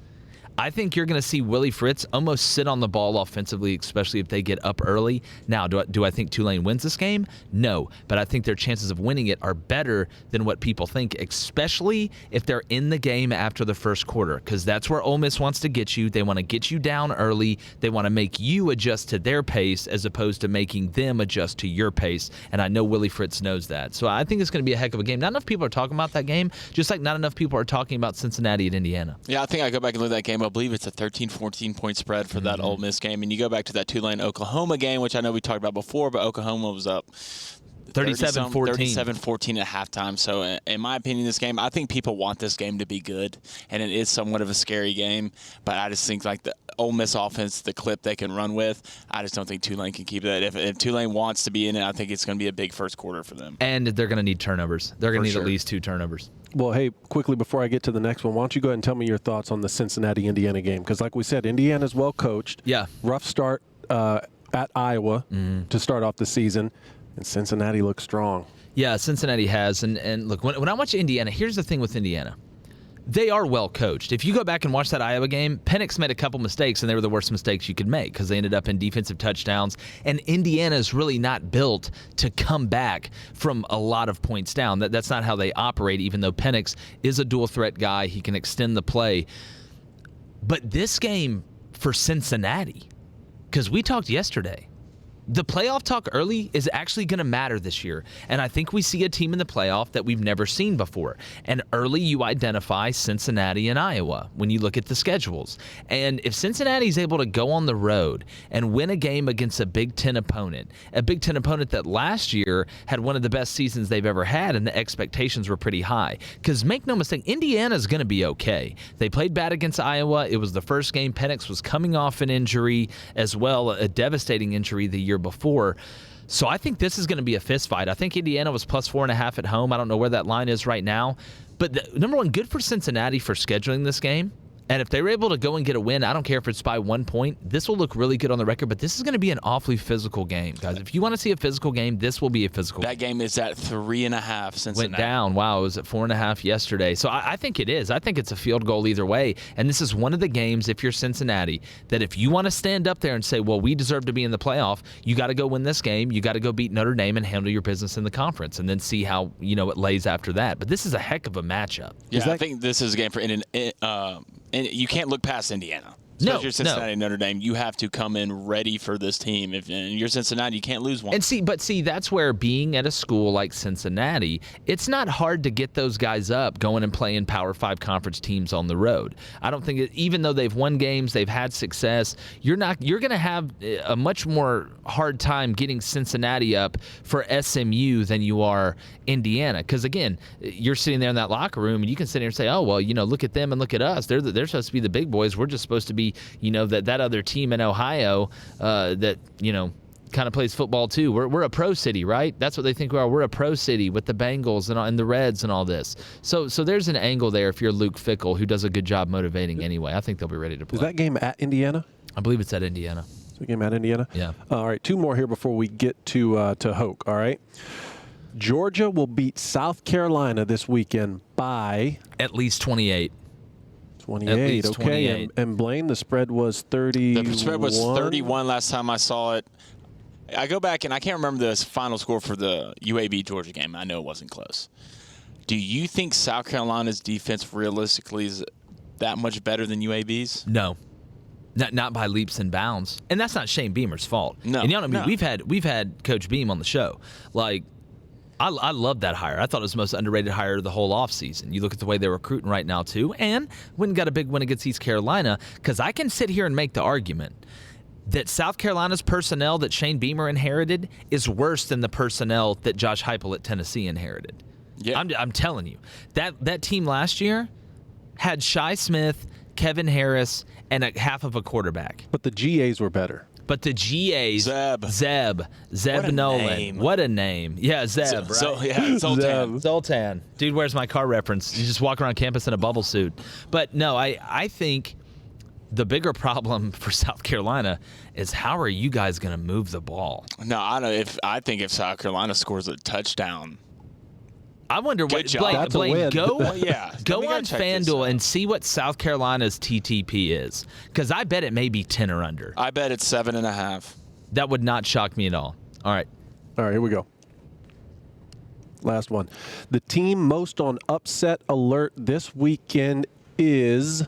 I think you're going to see Willie Fritz almost sit on the ball offensively, especially if they get up early. Now, do I think Tulane wins this game? No, but I think their chances of winning it are better than what people think, especially if they're in the game after the first quarter, because that's where Ole Miss wants to get you. They want to get you down early. They want to make you adjust to their pace as opposed to making them adjust to your pace, and I know Willie Fritz knows that. So I think it's going to be a heck of a game. Not enough people are talking about that game, just like not enough people are talking about Cincinnati at Indiana. Yeah, I think I go back and look at that game. I believe it's a 13, 14-point spread for that Ole Miss game. And you go back to that Tulane-Oklahoma game, which I know we talked about before, but Oklahoma was up 37-14. 37-14 at halftime. So in my opinion, this game, I think people want this game to be good, and it is somewhat of a scary game. But I just think like the Ole Miss offense, the clip they can run with, I just don't think Tulane can keep that. If Tulane wants to be in it, I think it's going to be a big first quarter for them. And they're going to need turnovers. They're going to need at least 2 turnovers. Well, hey, quickly before I get to the next one, why don't you go ahead and tell me your thoughts on the Cincinnati-Indiana game? Because like we said, Indiana's well coached. Yeah. Rough start at Iowa to start off the season, and Cincinnati looks strong. Yeah, Cincinnati has. And look, when I watch Indiana, here's the thing with Indiana. They are well coached. If you go back and watch that Iowa game, Penix made a couple mistakes, and they were the worst mistakes you could make because they ended up in defensive touchdowns. And Indiana's really not built to come back from a lot of points down. That's not how they operate, even though Penix is a dual-threat guy. He can extend the play. But this game for Cincinnati, because we talked yesterday, the playoff talk early is actually going to matter this year. And I think we see a team in the playoff that we've never seen before. And early you identify Cincinnati and Iowa when you look at the schedules. And if Cincinnati's able to go on the road and win a game against a Big Ten opponent that last year had one of the best seasons they've ever had, and the expectations were pretty high. Because make no mistake, Indiana's going to be okay. They played bad against Iowa. It was the first game. Penix was coming off an injury as well, a devastating injury the year before. So I think this is going to be a fist fight. I think Indiana was plus 4.5 at home. I don't know where that line is right now. But number one, good for Cincinnati for scheduling this game. And if they were able to go and get a win, I don't care if it's by 1 point, this will look really good on the record, but this is going to be an awfully physical game, guys. If you want to see a physical game, this will be a physical game. That game is at 3.5 Cincinnati. Went down. Wow, it was at 4.5 yesterday. So I think it is. I think it's a field goal either way. And this is one of the games, if you're Cincinnati, that if you want to stand up there and say, well, we deserve to be in the playoff, you got to go win this game. You got to go beat Notre Dame and handle your business in the conference and then see how, it lays after that. But this is a heck of a matchup. Yeah, I think this is a game for and you can't look past Indiana. Especially if you're Cincinnati and Notre Dame, you have to come in ready for this team. If you're Cincinnati, you can't lose one. And see, that's where being at a school like Cincinnati, it's not hard to get those guys up going and playing Power 5 conference teams on the road. I don't think even though they've won games, they've had success, you're going to have a much more hard time getting Cincinnati up for SMU than you are Indiana. Because again, you're sitting there in that locker room and you can sit there and say, oh, well, look at them and look at us. They're supposed to be the big boys. We're just supposed to be that other team in Ohio that kind of plays football too. We're a pro city, right? That's what they think we are. We're a pro city with the Bengals and the Reds and all this. So there's an angle there if you're Luke Fickell, who does a good job motivating anyway. I think they'll be ready to play. Is that game at Indiana? I believe it's at Indiana. Is the game at Indiana? Yeah. All right, two more here before we get to Hoke. All right. Georgia will beat South Carolina this weekend by at least 28. 28, okay. 28. And Blaine, the spread was 31. The spread was 31 last time I saw it. I go back, and I can't remember the final score for the UAB-Georgia game. I know it wasn't close. Do you think South Carolina's defense realistically is that much better than UAB's? No. Not by leaps and bounds. And that's not Shane Beamer's fault. No. And we've had Coach Beam on the show. I love that hire. I thought it was the most underrated hire of the whole offseason. You look at the way they're recruiting right now, too, and went and got a big win against East Carolina, because I can sit here and make the argument that South Carolina's personnel that Shane Beamer inherited is worse than the personnel that Josh Heupel at Tennessee inherited. Yeah. I'm telling you. That team last year had Shi Smith, Kevin Harris, and half of a quarterback. But the GAs were better. But the GAs, Zeb what Nolan. Name. What a name. Yeah, Zeb, right? Zoltan. Zoltan. Dude, where's my car reference? You just walk around campus in a bubble suit. But no, I think the bigger problem for South Carolina is how are you guys going to move the ball? No, I think if South Carolina scores a touchdown, I wonder what Blaine, go on FanDuel and see what South Carolina's TTP is, because I bet it may be 10 or under. I bet it's 7.5. That would not shock me at all. All right, here we go. Last one. The team most on upset alert this weekend is,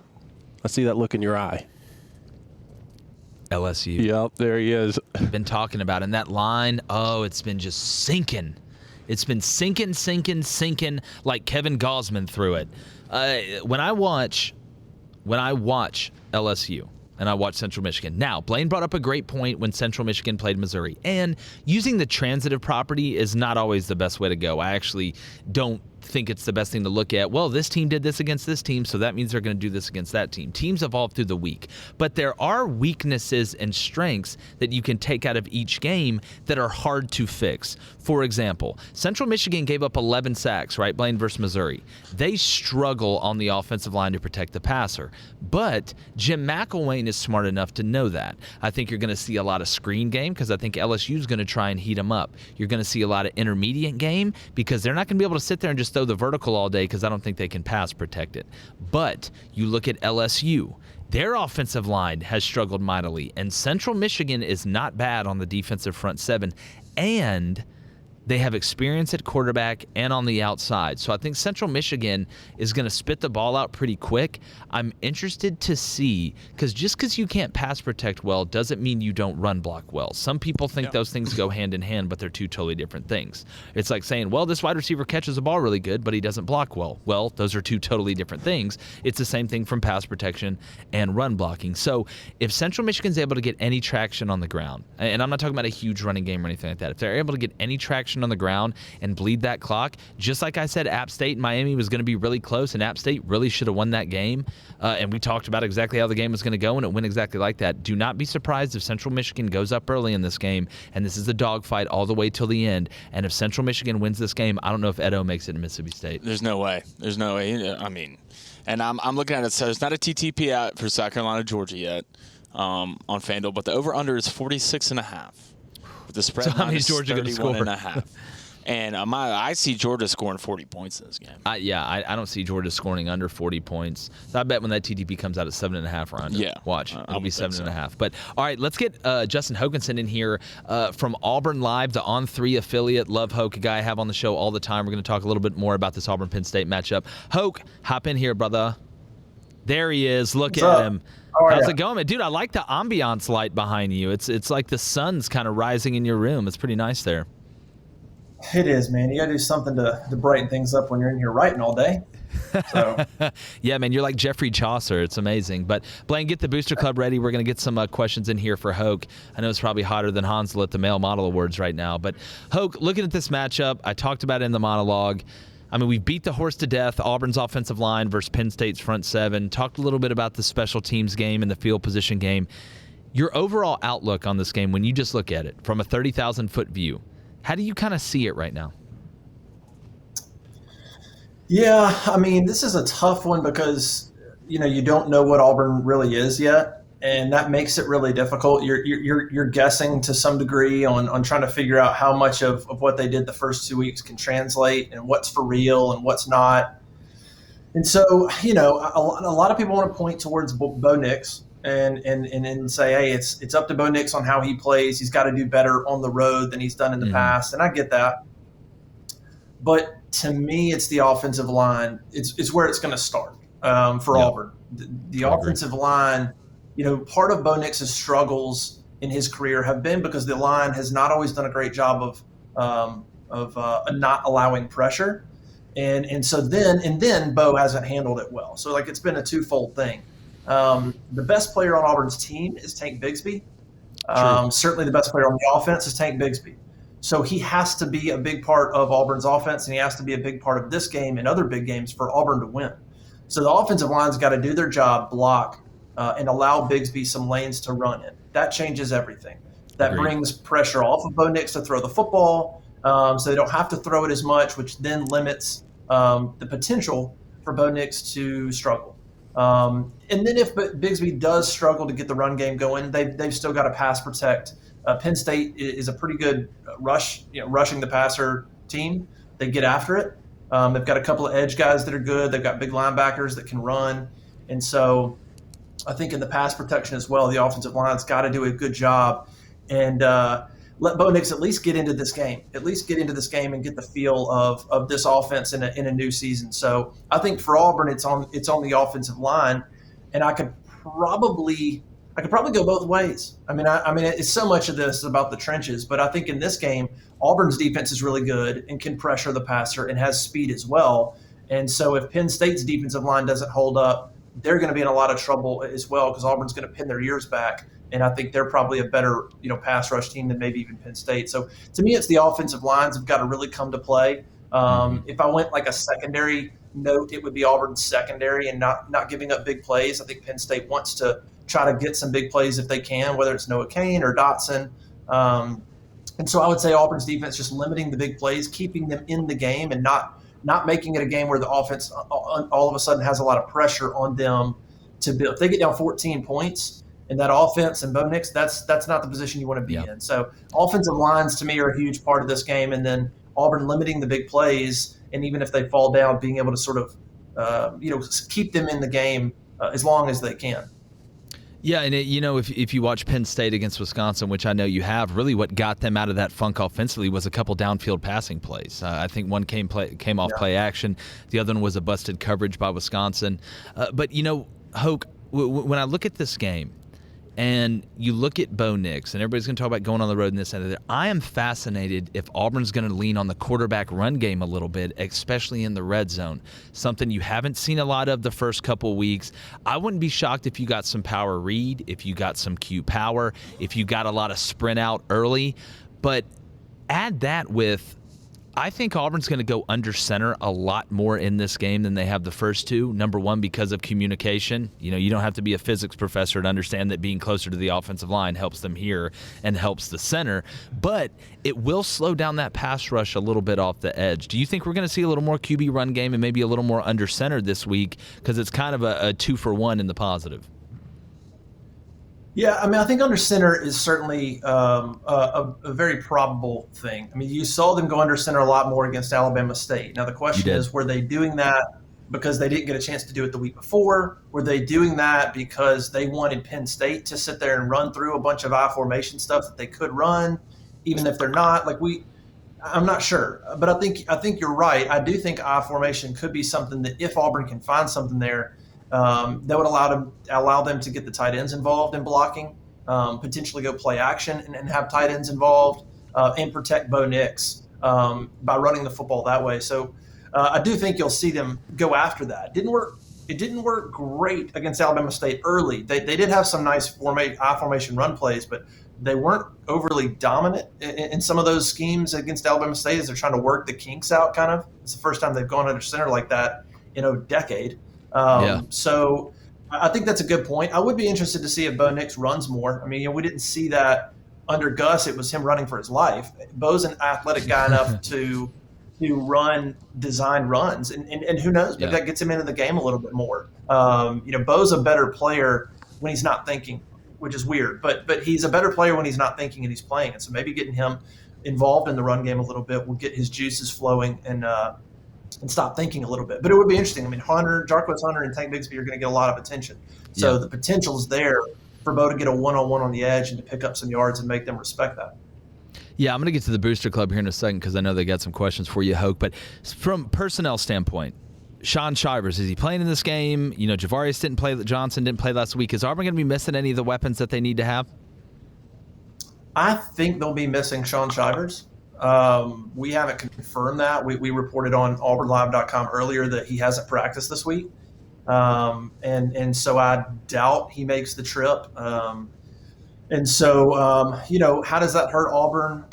I see that look in your eye. LSU. Yep, there he is. We've been talking about it. And that line, it's been just sinking. It's been sinking like Kevin Gosman threw it. When I watch LSU and I watch Central Michigan. Now, Blaine brought up a great point when Central Michigan played Missouri. And using the transitive property is not always the best way to go. I actually don't think it's the best thing to look at. Well, this team did this against this team, so that means they're going to do this against that team. Teams evolve through the week. But there are weaknesses and strengths that you can take out of each game that are hard to fix. For example, Central Michigan gave up 11 sacks, right, Blaine, versus Missouri. They struggle on the offensive line to protect the passer. But Jim McElwain is smart enough to know that. I think you're going to see a lot of screen game because I think LSU is going to try and heat them up. You're going to see a lot of intermediate game because they're not going to be able to sit there and just throw the vertical all day because I don't think they can pass protect it. But you look at LSU. Their offensive line has struggled mightily, and Central Michigan is not bad on the defensive front seven. And They have experience at quarterback and on the outside. So I think Central Michigan is going to spit the ball out pretty quick. I'm interested to see, because just because you can't pass protect well doesn't mean you don't run block well. Some people think those things go hand in hand, but they're two totally different things. It's like saying, well, this wide receiver catches the ball really good, but he doesn't block well. Well, those are two totally different things. It's the same thing from pass protection and run blocking. So if Central Michigan's able to get any traction on the ground, and I'm not talking about a huge running game or anything like that, if they're able to get any traction on the ground and bleed that clock, just like I said, App State and Miami was going to be really close, and App State really should have won that game. And we talked about exactly how the game was going to go, and it went exactly like that. Do not be surprised if Central Michigan goes up early in this game, and this is a dogfight all the way till the end. And if Central Michigan wins this game, I don't know if Edo makes it to Mississippi State. There's no way. There's no way. I mean, and I'm looking at it. So there's not a TTP out for South Carolina, Georgia yet on FanDuel, but the over/under is 46.5. The spread so line is Georgia 31.5. And I see Georgia scoring 40 points in this game. I don't see Georgia scoring under 40 points. So I bet when that TTP comes out at 7.5 or under. Yeah. Watch. It'll be 7.5. But, all right, let's get Justin Hokanson in here from Auburn Live, the On3 affiliate. Love Hoke, a guy I have on the show all the time. We're going to talk a little bit more about this Auburn-Penn State matchup. Hoke, hop in here, brother. There he is. Look at him. How's it going, man? Dude, I like the ambiance light behind you. It's like the sun's kind of rising in your room. It's pretty nice there. It is, man. You got to do something to brighten things up when you're in here writing all day. So. Yeah, man, you're like Jeffrey Chaucer. It's amazing. But, Blaine, get the Booster Club ready. We're going to get some questions in here for Hoke. I know it's probably hotter than Hansel at the Male Model Awards right now. But, Hoke, looking at this matchup, I talked about it in the monologue. I mean, we beat the horse to death, Auburn's offensive line versus Penn State's front seven. Talked a little bit about the special teams game and the field position game. Your overall outlook on this game, when you just look at it from a 30,000-foot view, how do you kind of see it right now? Yeah, I mean, this is a tough one because, you don't know what Auburn really is yet, and that makes it really difficult. You're guessing to some degree on trying to figure out how much of what they did the first 2 weeks can translate and what's for real and what's not. And so, a lot of people want to point towards Bo Nix and say, hey, it's up to Bo Nix on how he plays. He's got to do better on the road than he's done in the past, and I get that. But to me, it's the offensive line. It's where it's going to start for Auburn. The offensive line, part of Bo Nix's struggles in his career have been because the line has not always done a great job of not allowing pressure. And so then Bo hasn't handled it well. So it's been a twofold thing. The best player on Auburn's team is Tank Bigsby. Certainly the best player on the offense is Tank Bigsby. So he has to be a big part of Auburn's offense, and he has to be a big part of this game and other big games for Auburn to win. So the offensive line's got to do their job, block, and allow Bigsby some lanes to run in. That changes everything. That brings pressure off of Bo Nix to throw the football, so they don't have to throw it as much, which then limits the potential for Bo Nix to struggle. And then if Bigsby does struggle to get the run game going, they've still got to pass protect. Penn State is a pretty good rushing the passer team. They get after it. They've got a couple of edge guys that are good. They've got big linebackers that can run. And so I think in the pass protection as well, the offensive line's got to do a good job and let Bo Nix at least get into this game, and get the feel of this offense in a new season. So I think for Auburn, it's on the offensive line, and I could probably go both ways. I mean, it's so much of this about the trenches, but I think in this game, Auburn's defense is really good and can pressure the passer and has speed as well. And so if Penn State's defensive line doesn't hold up, they're going to be in a lot of trouble as well because Auburn's going to pin their ears back. And I think they're probably a better, pass rush team than maybe even Penn State. So to me, it's the offensive lines have got to really come to play. If I went like a secondary note, it would be Auburn's secondary and not giving up big plays. I think Penn State wants to try to get some big plays if they can, whether it's Noah Cain or Dotson. And so I would say Auburn's defense just limiting the big plays, keeping them in the game and not making it a game where the offense all of a sudden has a lot of pressure on them to build. If they get down 14 points in that offense and Bo Nix, that's not the position you want to be in. So offensive lines to me are a huge part of this game, and then Auburn limiting the big plays, and even if they fall down, being able to sort of keep them in the game as long as they can. Yeah, and if you watch Penn State against Wisconsin, which I know you have, really what got them out of that funk offensively was a couple downfield passing plays. I think one came off play action. The other one was a busted coverage by Wisconsin. But, Hoke, when I look at this game, and you look at Bo Nix, and everybody's going to talk about going on the road and this and that. I am fascinated if Auburn's going to lean on the quarterback run game a little bit, especially in the red zone, something you haven't seen a lot of the first couple weeks. I wouldn't be shocked if you got some power read, if you got some Q power, if you got a lot of sprint out early. But add that with, I think Auburn's going to go under center a lot more in this game than they have the first two. Number one, because of communication. You don't have to be a physics professor to understand that being closer to the offensive line helps them here and helps the center. But it will slow down that pass rush a little bit off the edge. Do you think we're going to see a little more QB run game and maybe a little more under center this week? Because it's kind of a 2-for-1 in the positive. Yeah, I think under center is certainly a very probable thing. You saw them go under center a lot more against Alabama State. Now, the question is, were they doing that because they didn't get a chance to do it the week before? Were they doing that because they wanted Penn State to sit there and run through a bunch of I formation stuff that they could run, even if they're not? I'm not sure. But I think you're right. I do think I formation could be something that if Auburn can find something there, that would allow them to get the tight ends involved in blocking, potentially go play action and have tight ends involved, and protect Bo Nix by running the football that way. So I do think you'll see them go after that. It didn't work great against Alabama State early. They did have some nice I formation run plays, but they weren't overly dominant in some of those schemes against Alabama State as they're trying to work the kinks out. Kind of, it's the first time they've gone under center like that in a decade. So I think that's a good point. I would be interested to see if Bo Nix runs more. We didn't see that under Gus. It was him running for his life. Bo's an athletic guy enough to run design runs, and who knows, maybe that gets him into the game a little bit more. Bo's a better player when he's not thinking, which is weird, but he's a better player when he's not thinking and he's playing. And so maybe getting him involved in the run game a little bit will get his juices flowing and stop thinking a little bit. But it would be interesting. Jarquez Hunter and Tank Bigsby are going to get a lot of attention. So the potential is there for Bo to get a one-on-one on the edge and to pick up some yards and make them respect that. Yeah, I'm going to get to the Booster Club here in a second because I know they got some questions for you, Hoke. But from personnel standpoint, Sean Shivers, is he playing in this game? Javarius didn't play. Johnson didn't play last week. Is Auburn going to be missing any of the weapons that they need to have? I think they'll be missing Sean Shivers. We haven't confirmed that. We reported on auburnlive.com earlier that he hasn't practiced this week. And so I doubt he makes the trip. And so, how does that hurt Auburn?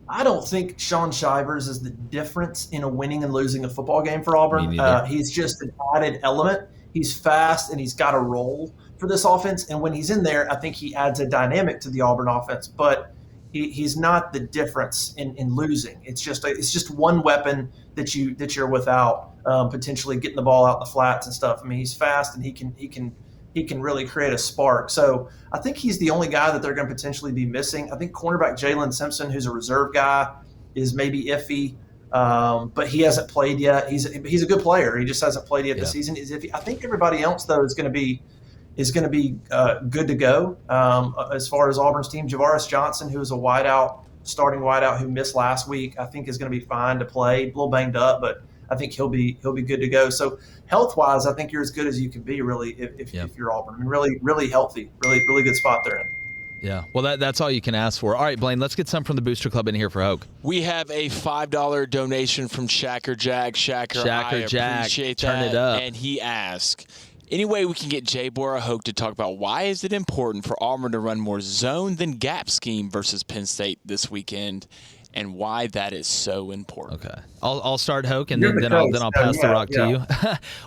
I don't think Sean Shivers is the difference in a winning and losing a football game for Auburn. He's just an added element. He's fast and he's got a role for this offense. And when he's in there, I think he adds a dynamic to the Auburn offense. But he's not the difference in losing. It's just one weapon that you're without, potentially getting the ball out in the flats and stuff. He's fast and he can really create a spark. So I think he's the only guy that they're going to potentially be missing. I think cornerback Jalen Simpson, who's a reserve guy, is maybe iffy, but he hasn't played yet. He's a good player. He just hasn't played yet this season. Is iffy. I think everybody else though is going to be good to go as far as Auburn's team. Javarius Johnson, who is a starting wideout who missed last week, I think is going to be fine to play. A little banged up, but I think he'll be good to go. So health-wise, I think you're as good as you can be, really, if you're Auburn. Really, really healthy, really good spot they're in. Yeah, well, that's all you can ask for. All right, Blaine, let's get some from the Booster Club in here for Hoke. We have a $5 donation from Shacker Jack. Shacker Jack, appreciate turn that. it up. And he asks, any way we can get J-Boy or Hoke to talk about why is it important for Auburn to run more zone than gap scheme versus Penn State this weekend, and why that is so important. Okay. I'll start, Hoke, and then I'll pass the rock to you.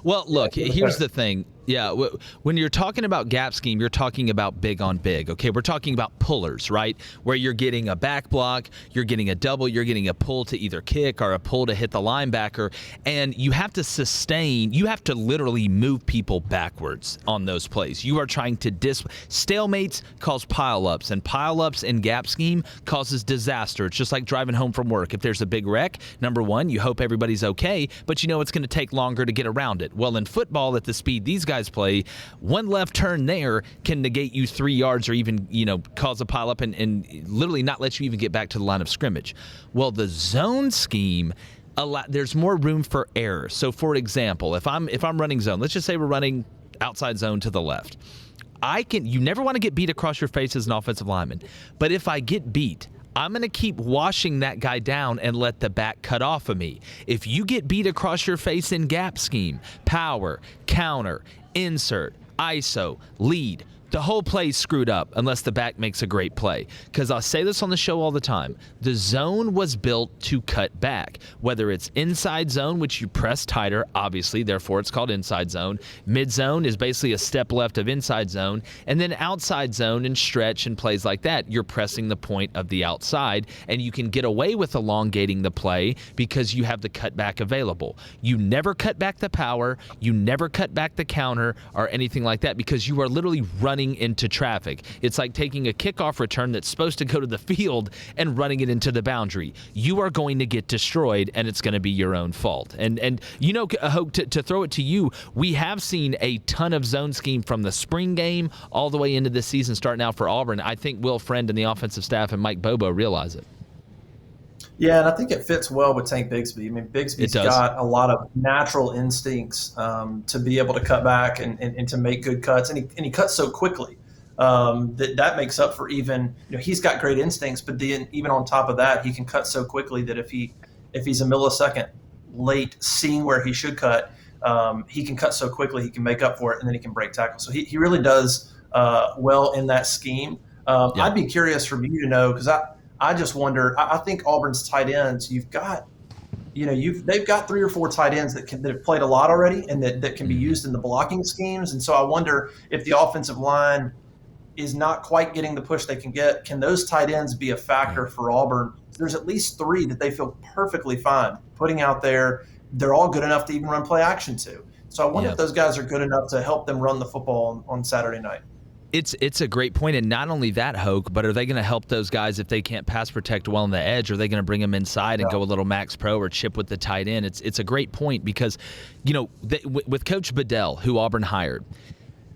Well, look, here's the thing. Yeah, when you're talking about gap scheme, you're talking about big on big, okay? We're talking about pullers, right? Where you're getting a back block, you're getting a double, you're getting a pull to either kick or a pull to hit the linebacker, and you have to sustain, you have to literally move people backwards on those plays. You are trying to stalemates cause pile-ups, and pile-ups in gap scheme causes disaster. It's just like driving home from work. If there's a big wreck, number one, you hope everybody's okay, but you know it's going to take longer to get around it. Well, in football, at the speed these guys guys play, one left turn there can negate you 3 yards or even, cause a pileup and literally not let you even get back to the line of scrimmage. Well, the zone scheme, there's more room for error. So, for example, if I'm running zone, let's just say we're running outside zone to the left. You never want to get beat across your face as an offensive lineman, but if I get beat, I'm going to keep washing that guy down and let the back cut off of me. If you get beat across your face in gap scheme, power, counter, insert, ISO, lead, the whole play's screwed up unless the back makes a great play. Because I'll say this on the show all the time. The zone was built to cut back. Whether it's inside zone, which you press tighter, obviously, therefore it's called inside zone. Mid zone is basically a step left of inside zone. And then outside zone and stretch and plays like that, you're pressing the point of the outside. And you can get away with elongating the play because you have the cutback available. You never cut back the power. You never cut back the counter or anything like that because you are literally running into traffic. It's like taking a kickoff return that's supposed to go to the field and running it into the boundary. You are going to get destroyed, and it's going to be your own fault. And Hope, to throw it to you, we have seen a ton of zone scheme from the spring game all the way into the season starting out for Auburn. I think Will Friend and the offensive staff and Mike Bobo realize it. Yeah, and I think it fits well with Tank Bigsby. I mean, Bigsby's got a lot of natural instincts to be able to cut back and to make good cuts, and he cuts so quickly that makes up for even he's got great instincts, but then even on top of that, he can cut so quickly that if he's a millisecond late seeing where he should cut, he can cut so quickly he can make up for it, and then he can break tackles. So he really does well in that scheme. I'd be curious from you to know because I just wonder. I think Auburn's tight ends. They've got 3 or 4 tight ends that have played a lot already, and that can be used in the blocking schemes. And so I wonder if the offensive line is not quite getting the push they can get. Can those tight ends be a factor for Auburn? There's at least 3 that they feel perfectly fine putting out there. They're all good enough to even run play action to. So I wonder if those guys are good enough to help them run the football on Saturday night. It's a great point, and not only that, Hoke, but are they going to help those guys if they can't pass protect well on the edge? Are they going to bring them inside and go a little max pro or chip with the tight end? It's a great point because, with Coach Bedell, who Auburn hired,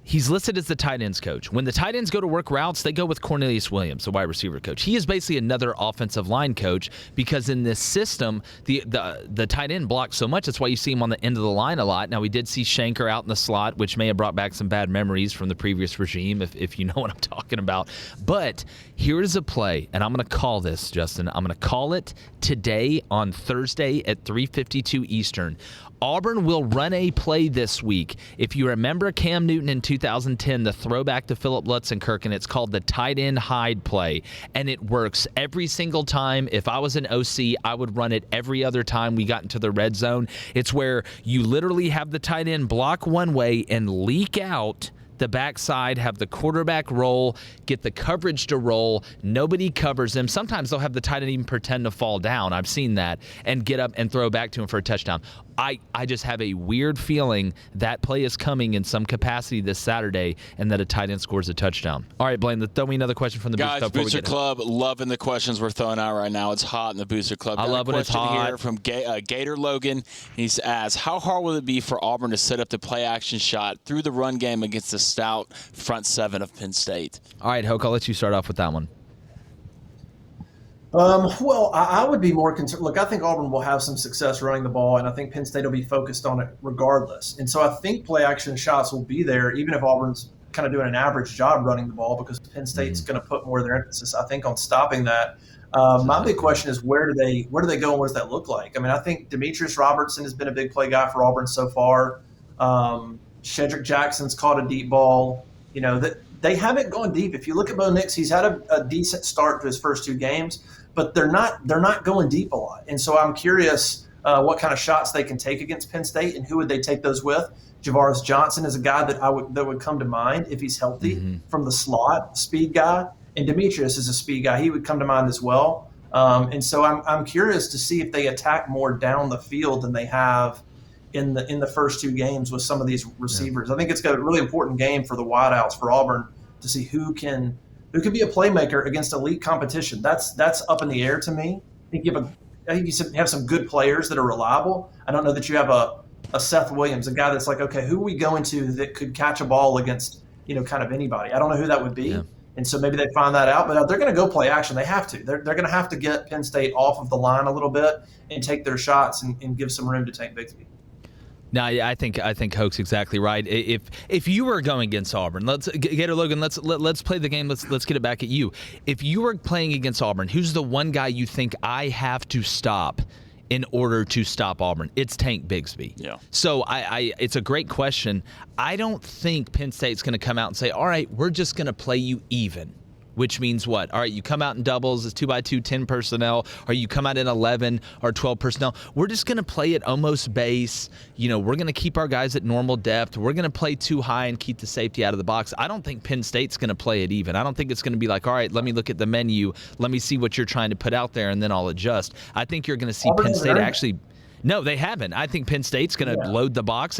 he's listed as the tight ends coach. When the tight ends go to work routes, they go with Cornelius Williams, the wide receiver coach. He is basically another offensive line coach because in this system, the tight end blocks so much. That's why you see him on the end of the line a lot. Now, we did see Shanker out in the slot, which may have brought back some bad memories from the previous regime, if you know what I'm talking about. But here is a play, and I'm going to call this, Justin. I'm going to call it today on Thursday at 3:52 Eastern. Auburn will run a play this week. If you remember Cam Newton in 2010, the throwback to Philip Lutzenkirk, and it's called the tight end hide play, and it works every single time. If I was an OC, I would run it every other time we got into the red zone. It's where you literally have the tight end block one way and leak out the backside, have the quarterback roll, get the coverage to roll. Nobody covers him. Sometimes they'll have the tight end even pretend to fall down. I've seen that, and get up and throw back to him for a touchdown. I just have a weird feeling that play is coming in some capacity this Saturday and that a tight end scores a touchdown. All right, Blaine, throw me another question from the Guys, Booster Club, loving the questions we're throwing out right now. It's hot in the Booster Club. I love when it's hot. Here from Gator Logan. He's asked, how hard will it be for Auburn to set up the play-action shot through the run game against the stout front seven of Penn State? All right, Hoke, I'll let you start off with that one. Well, I would be more concerned. Look, I think Auburn will have some success running the ball, and I think Penn State will be focused on it regardless. And so I think play-action shots will be there, even if Auburn's kind of doing an average job running the ball, because Penn State's going to put more of their emphasis, I think, on stopping that. My big question is where do they go and what does that look like? I mean, I think Demetrius Robertson has been a big play guy for Auburn so far. Shedrick Jackson's caught a deep ball. That they haven't gone deep. If you look at Bo Nix, he's had a decent start to his first 2 games, but they're not going deep a lot. And so I'm curious what kind of shots they can take against Penn State and who would they take those with. Javaris Johnson is a guy that would come to mind if he's healthy from the slot, speed guy. And Demetrius is a speed guy. He would come to mind as well. And so I'm curious to see if they attack more down the field than they have in the first 2 games with some of these receivers. I think it's got a really important game for the wideouts for Auburn to see who can be a playmaker against elite competition. That's up in the air to me. I think you have some good players that are reliable. I don't know that you have a a Seth Williams, a guy that's like, okay, who are we going to that could catch a ball against, kind of anybody? I don't know who that would be. Yeah. And so maybe they find that out, but they're going to go play action. They have to. They're going to have to get Penn State off of the line a little bit and take their shots and give some room to Tank Bigsby. No, I think Hoke's exactly right. If you were going against Auburn, let's get Logan. Let's play the game. Let's get it back at you. If you were playing against Auburn, who's the one guy you think I have to stop in order to stop Auburn? It's Tank Bigsby. Yeah. So it's a great question. I don't think Penn State's going to come out and say, all right, we're just going to play you even. Which means what? All right, you come out in doubles, it's 2x2, 10 personnel, or you come out in 11 or 12 personnel. We're just going to play it almost base. We're going to keep our guys at normal depth. We're going to play too high and keep the safety out of the box. I don't think Penn State's going to play it even. I don't think it's going to be like, all right, let me look at the menu. Let me see what you're trying to put out there, and then I'll adjust. I think you're going to see Penn State actually – no, they haven't. I think Penn State's going to load the box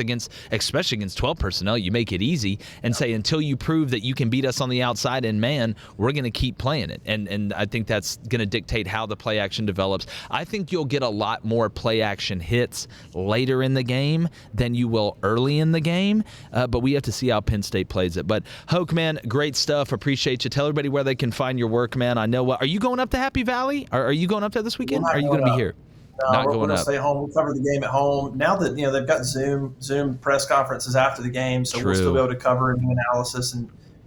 especially against 12 personnel. You make it easy and say, until you prove that you can beat us on the outside and man, we're going to keep playing it. And I think that's going to dictate how the play action develops. I think you'll get a lot more play action hits later in the game than you will early in the game. But we have to see how Penn State plays it. But Hoke, man, great stuff. Appreciate you. Tell everybody where they can find your work, man. I know. Are you going up to Happy Valley? Are you going up there this weekend? Or are you going to be here? No, we're going to stay home. We'll cover the game at home. Now that they've got Zoom press conferences after the game, so we'll still be able to cover and do analysis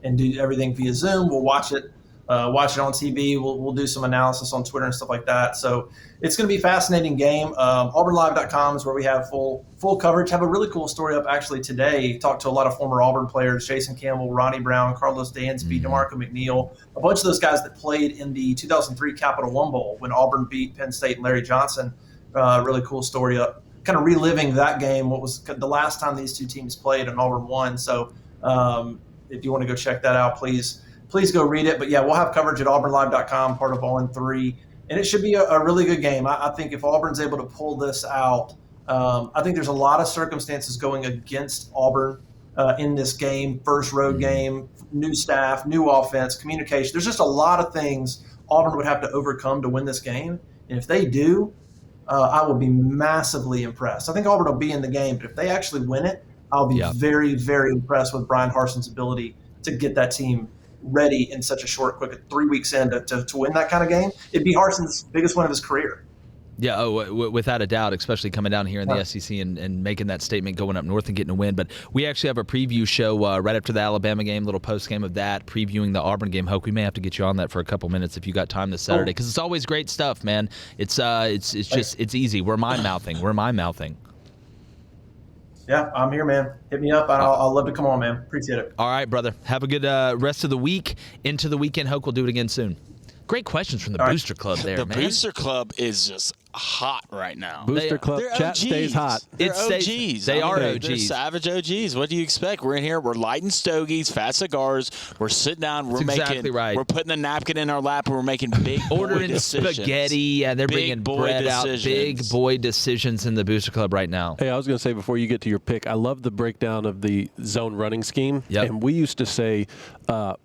and do everything via Zoom. We'll watch it on TV. We'll do some analysis on Twitter and stuff like that. So it's going to be a fascinating game. AuburnLive.com is where we have full coverage. Have a really cool story up actually today. Talked to a lot of former Auburn players: Jason Campbell, Ronnie Brown, Carlos Dansby, DeMarco McNeil, a bunch of those guys that played in the 2003 Capital One Bowl when Auburn beat Penn State and Larry Johnson. Really cool story up, kind of reliving that game, what was the last time these two teams played and Auburn won. So if you want to go check that out, please go read it. But yeah, we'll have coverage at AuburnLive.com, part of All In 3. And it should be a really good game. I think if Auburn's able to pull this out, I think there's a lot of circumstances going against Auburn in this game. First road game, new staff, new offense, communication. There's just a lot of things Auburn would have to overcome to win this game. And if they do, I will be massively impressed. I think Auburn will be in the game, but if they actually win it, I'll be very, very impressed with Brian Harson's ability to get that team ready in such a quick 3 weeks in to win that kind of game. It'd be Harson's biggest win of his career. Yeah, without a doubt, especially coming down here in the SEC and making that statement, going up north and getting a win. But we actually have a preview show right after the Alabama game, little post-game of that, previewing the Auburn game. Hope we may have to get you on that for a couple minutes if you got time this Saturday, because it's always great stuff, man. It's easy. We're mind-mouthing. Yeah, I'm here, man. Hit me up. I'll love to come on, man. Appreciate it. All right, brother. Have a good rest of the week. Into the weekend. Hope we'll do it again soon. Great questions from the Booster Club there, man. The Booster Club is just hot right now. Booster Club chat stays hot. They're OGs. They are OGs. They're savage OGs. What do you expect? We're in here. We're lighting stogies, fat cigars. We're sitting down. We're We're putting the napkin in our lap, and we're making big ordering decisions. Spaghetti. Yeah, they're bringing bread out. Big boy decisions in the Booster Club right now. Hey, I was going to say before you get to your pick, I love the breakdown of the zone running scheme. Yep. And we used to say,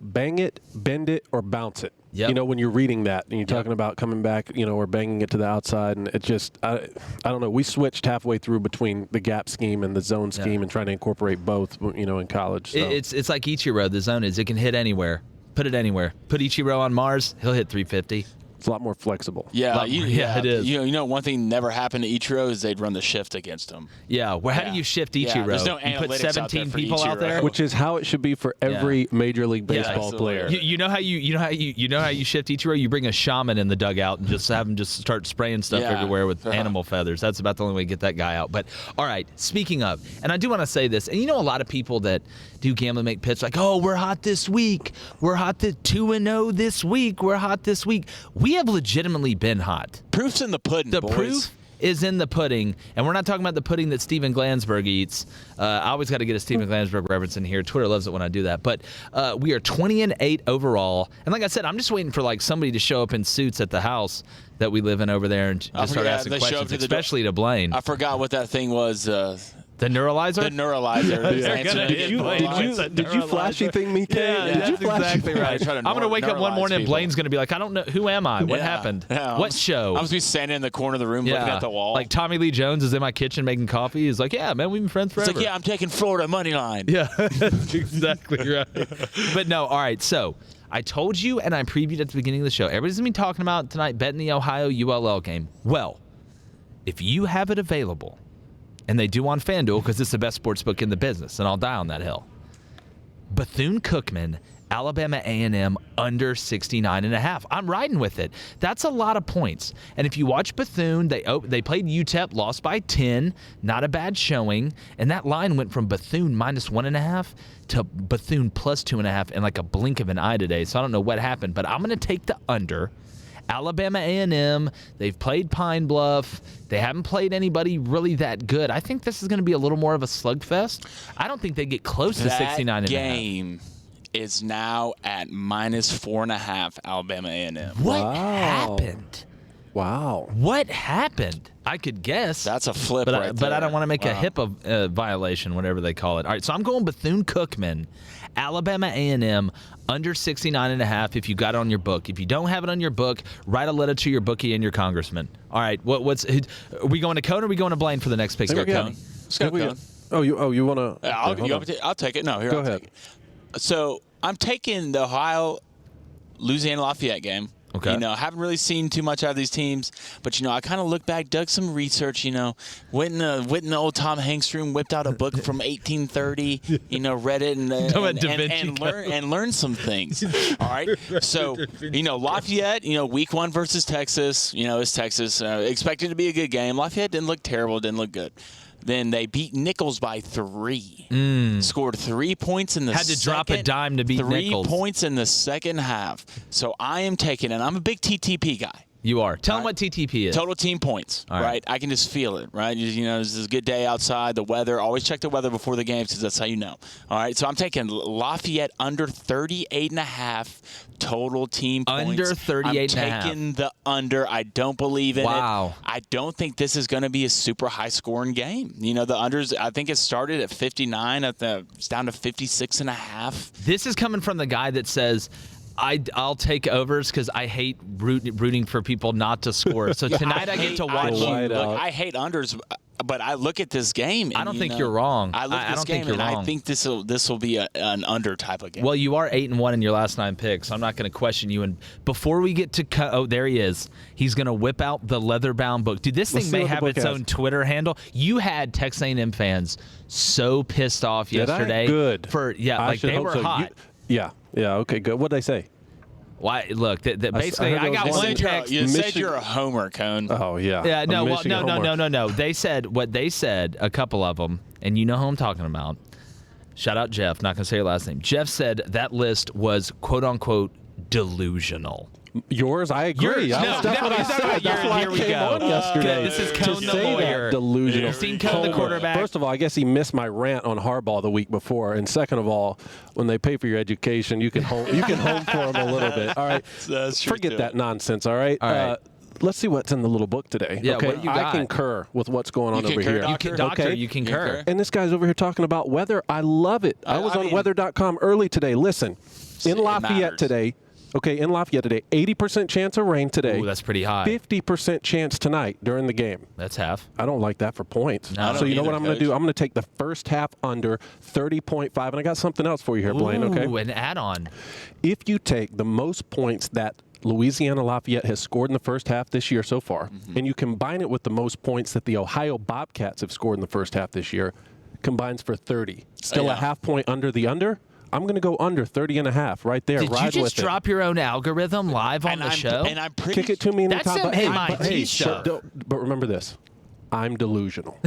bang it, bend it, or bounce it. Yep. When you're reading that and you're talking about coming back, or banging it to the outside, and it just, I don't know. We switched halfway through between the gap scheme and the zone scheme and trying to incorporate both, in college. So. It's like Ichiro. The zone is, it can hit anywhere. Put it anywhere. Put Ichiro on Mars, he'll hit 350. It's a lot more flexible. Yeah, it is. One thing never happened to Ichiro is they'd run the shift against him. Yeah, how do you shift Ichiro? Yeah, there's no you put 17 people Ichiro. out there, which is how it should be for every Major League Baseball player. You know how you shift Ichiro? You bring a shaman in the dugout and just have him just start spraying stuff everywhere with animal feathers. That's about the only way to get that guy out. But all right, speaking of, and I do want to say this, and a lot of people that do gambling make picks like, oh, we're hot this week. We're hot 2-0 this week. We're hot this week. We have legitimately been hot. Proof's in the pudding, The boys. proof is in the pudding, and we're not talking about the pudding that Steven Glansberg eats. I always got to get a Steven Glansberg reference in here. Twitter loves it when I do that. But we are 20-8 overall, and like I said, I'm just waiting for somebody to show up in suits at the house that we live in over there and just start asking questions, especially to Blaine. I forgot what that thing was. The neuralizer? The neuralizer. Did you flashy thing me, Kay? Yeah, that's exactly right. I'm going to wake up one morning and Blaine's going to be like, I don't know. Who am I? What happened? Yeah, what show? I'm going to be standing in the corner of the room looking at the wall. Like Tommy Lee Jones is in my kitchen making coffee. He's like, yeah, man, we've been friends forever. It's like, yeah, I'm taking Florida money line. Yeah, that's exactly right. But no, all right, so I told you and I previewed at the beginning of the show, everybody's going to be talking about tonight betting the Ohio ULL game. Well, if you have it available, and they do on FanDuel because it's the best sports book in the business, and I'll die on that hill. Bethune-Cookman, Alabama A&M under 69.5. I'm riding with it. That's a lot of points. And if you watch Bethune, they played UTEP, lost by 10, not a bad showing, and that line went from Bethune -1.5 to Bethune +2.5 in like a blink of an eye today. So I don't know what happened, but I'm going to take the under. Alabama A&M, they've played Pine Bluff. They haven't played anybody really that good. I think this is going to be a little more of a slugfest. I don't think they get close to 69.5. That game is now at -4.5 Alabama A&M. What happened? Wow. What happened? I could guess. That's a flip but right there. I don't want to make a HIPAA violation, whatever they call it. All right, so I'm going Bethune-Cookman, Alabama A&M, under 69.5 if you got it on your book. If you don't have it on your book, write a letter to your bookie and your congressman. All right, are we going to Cone or are we going to Blaine for the next pick? Let's go Cone. Let's go Cone. You want to? I'll take it. No, here, go I'll ahead. Take it. So I'm taking the Ohio-Louisiana Lafayette game. Okay. You know, haven't really seen too much out of these teams, but, I kind of looked back, dug some research, went in the old Tom Hanks room, whipped out a book from 1830, read it and learned some things. All right. So, Lafayette, week 1 versus Texas, it's Texas. Expected to be a good game. Lafayette didn't look terrible, didn't look good. Then they beat Nichols by 3. Scored 3 points in the second. Had to drop a dime to beat Nichols. 3 points in the second half. So I am taking it. I'm a big TTP guy. You are. Tell them what TTP is. Total team points, right? I can just feel it, right? This is a good day outside, the weather. Always check the weather before the games because that's how you know. All right, so I'm taking Lafayette under 38.5 total team points. Under 38.5. I'm taking the under. I don't believe in it. I don't think this is going to be a super high-scoring game. The unders, I think it started at 59. It's down to 56.5. This is coming from the guy that says, I'll take overs because I hate rooting for people not to score. So tonight I get to watch you. Look, I hate unders, but I look at this game. And, I don't think you're wrong. I look at this game and I think this will be an under type of game. Well, you are 8-1 in your last 9 picks. So I'm not going to question you. And before we get to there he is. He's going to whip out the leather-bound book. Dude, this thing may have its own Twitter handle. You had Texas A&M fans so pissed off yesterday. Good. They were hot. Yeah, okay, good. What'd they say? Why? Look, basically, I got one text. You said you're a homer, Cone. Oh, yeah. Yeah, no. They said what they said, a couple of them, and you know who I'm talking about. Shout out Jeff, not going to say your last name. Jeff said that list was, quote-unquote, delusional. Yours? I agree. That's what I said. That's why I came on yesterday. This is Cone the lawyer. Delusional. You've seen Cone the quarterback. First of all, I guess he missed my rant on Harbaugh the week before. And second of all, when they pay for your education, you can home for him a little bit. All right. Forget that nonsense. All right. Let's see what's in the little book today. Yeah, okay. What you got? I concur with what's going on over here. You concur. And this guy's over here talking about weather. I love it. I was on weather.com early today. Listen, in Lafayette today. Okay, in Lafayette today, 80% chance of rain today. Ooh, that's pretty high. 50% chance tonight during the game. That's half. I don't like that for points. No, so you know what I'm going to do? I'm going to take the first half under 30.5, and I got something else for you here, Blaine, okay? Ooh, an add-on. If you take the most points that Louisiana Lafayette has scored in the first half this year so far, and you combine it with the most points that the Ohio Bobcats have scored in the first half this year, combines for 30. Still a half point under the under? I'm going to go under 30.5 right there. Did Ride you just drop your own algorithm live on the show? And I'm pretty Kick it to me in the That's top. some MIT stuff. But remember this. I'm delusional.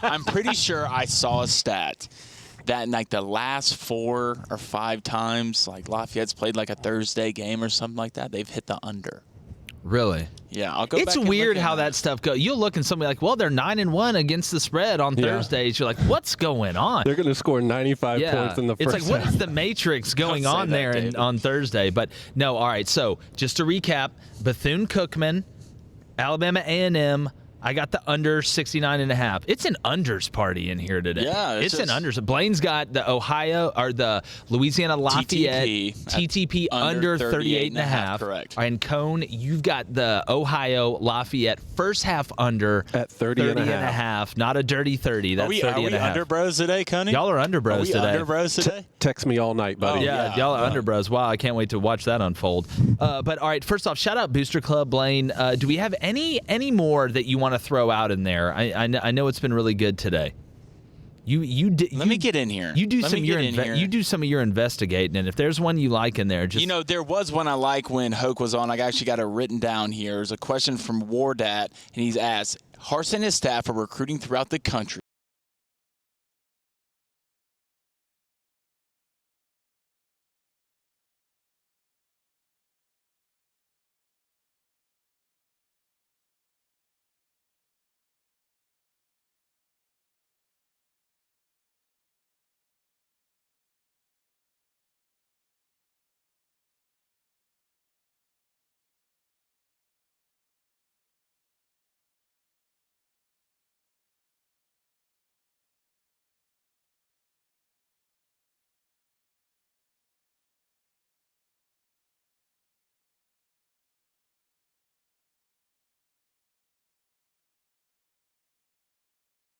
I'm pretty sure I saw a stat that in like the last 4 or 5 times, like Lafayette's played like a Thursday game or something like that, they've hit the under. Really? Yeah, I'll go It's back weird and how that stuff goes. You'll look and somebody like, well, they're 9-1 against the spread on Thursdays. You're like, what's going on? They're going to score 95 points in the first It's like, what is the matrix going on there on Thursday? But no, all right. So just to recap, Bethune-Cookman, Alabama A&M, I got the under 69.5. It's an unders party in here today. Yeah, it's an unders. Blaine's got the the Louisiana Lafayette TTP under 38.5. Correct. And Cone, you've got the Ohio Lafayette first half under at 30.5. Not a dirty 30. That's 30.5. Are we under bros today, Coney? Y'all are under bros today. Under bros today? Text me all night, buddy. Yeah, y'all are under bros. Wow, I can't wait to watch that unfold. But all right, first off, shout out Booster Club, Blaine. Do we have any more that you want to throw out in there? I know it's been really good today. Let me get in here. You do some of your investigating, and if there's one you like in there, just there was one I like when Hoke was on. I actually got it written down here. There's a question from Wardat, and he's asked, Harsin and his staff are recruiting throughout the country.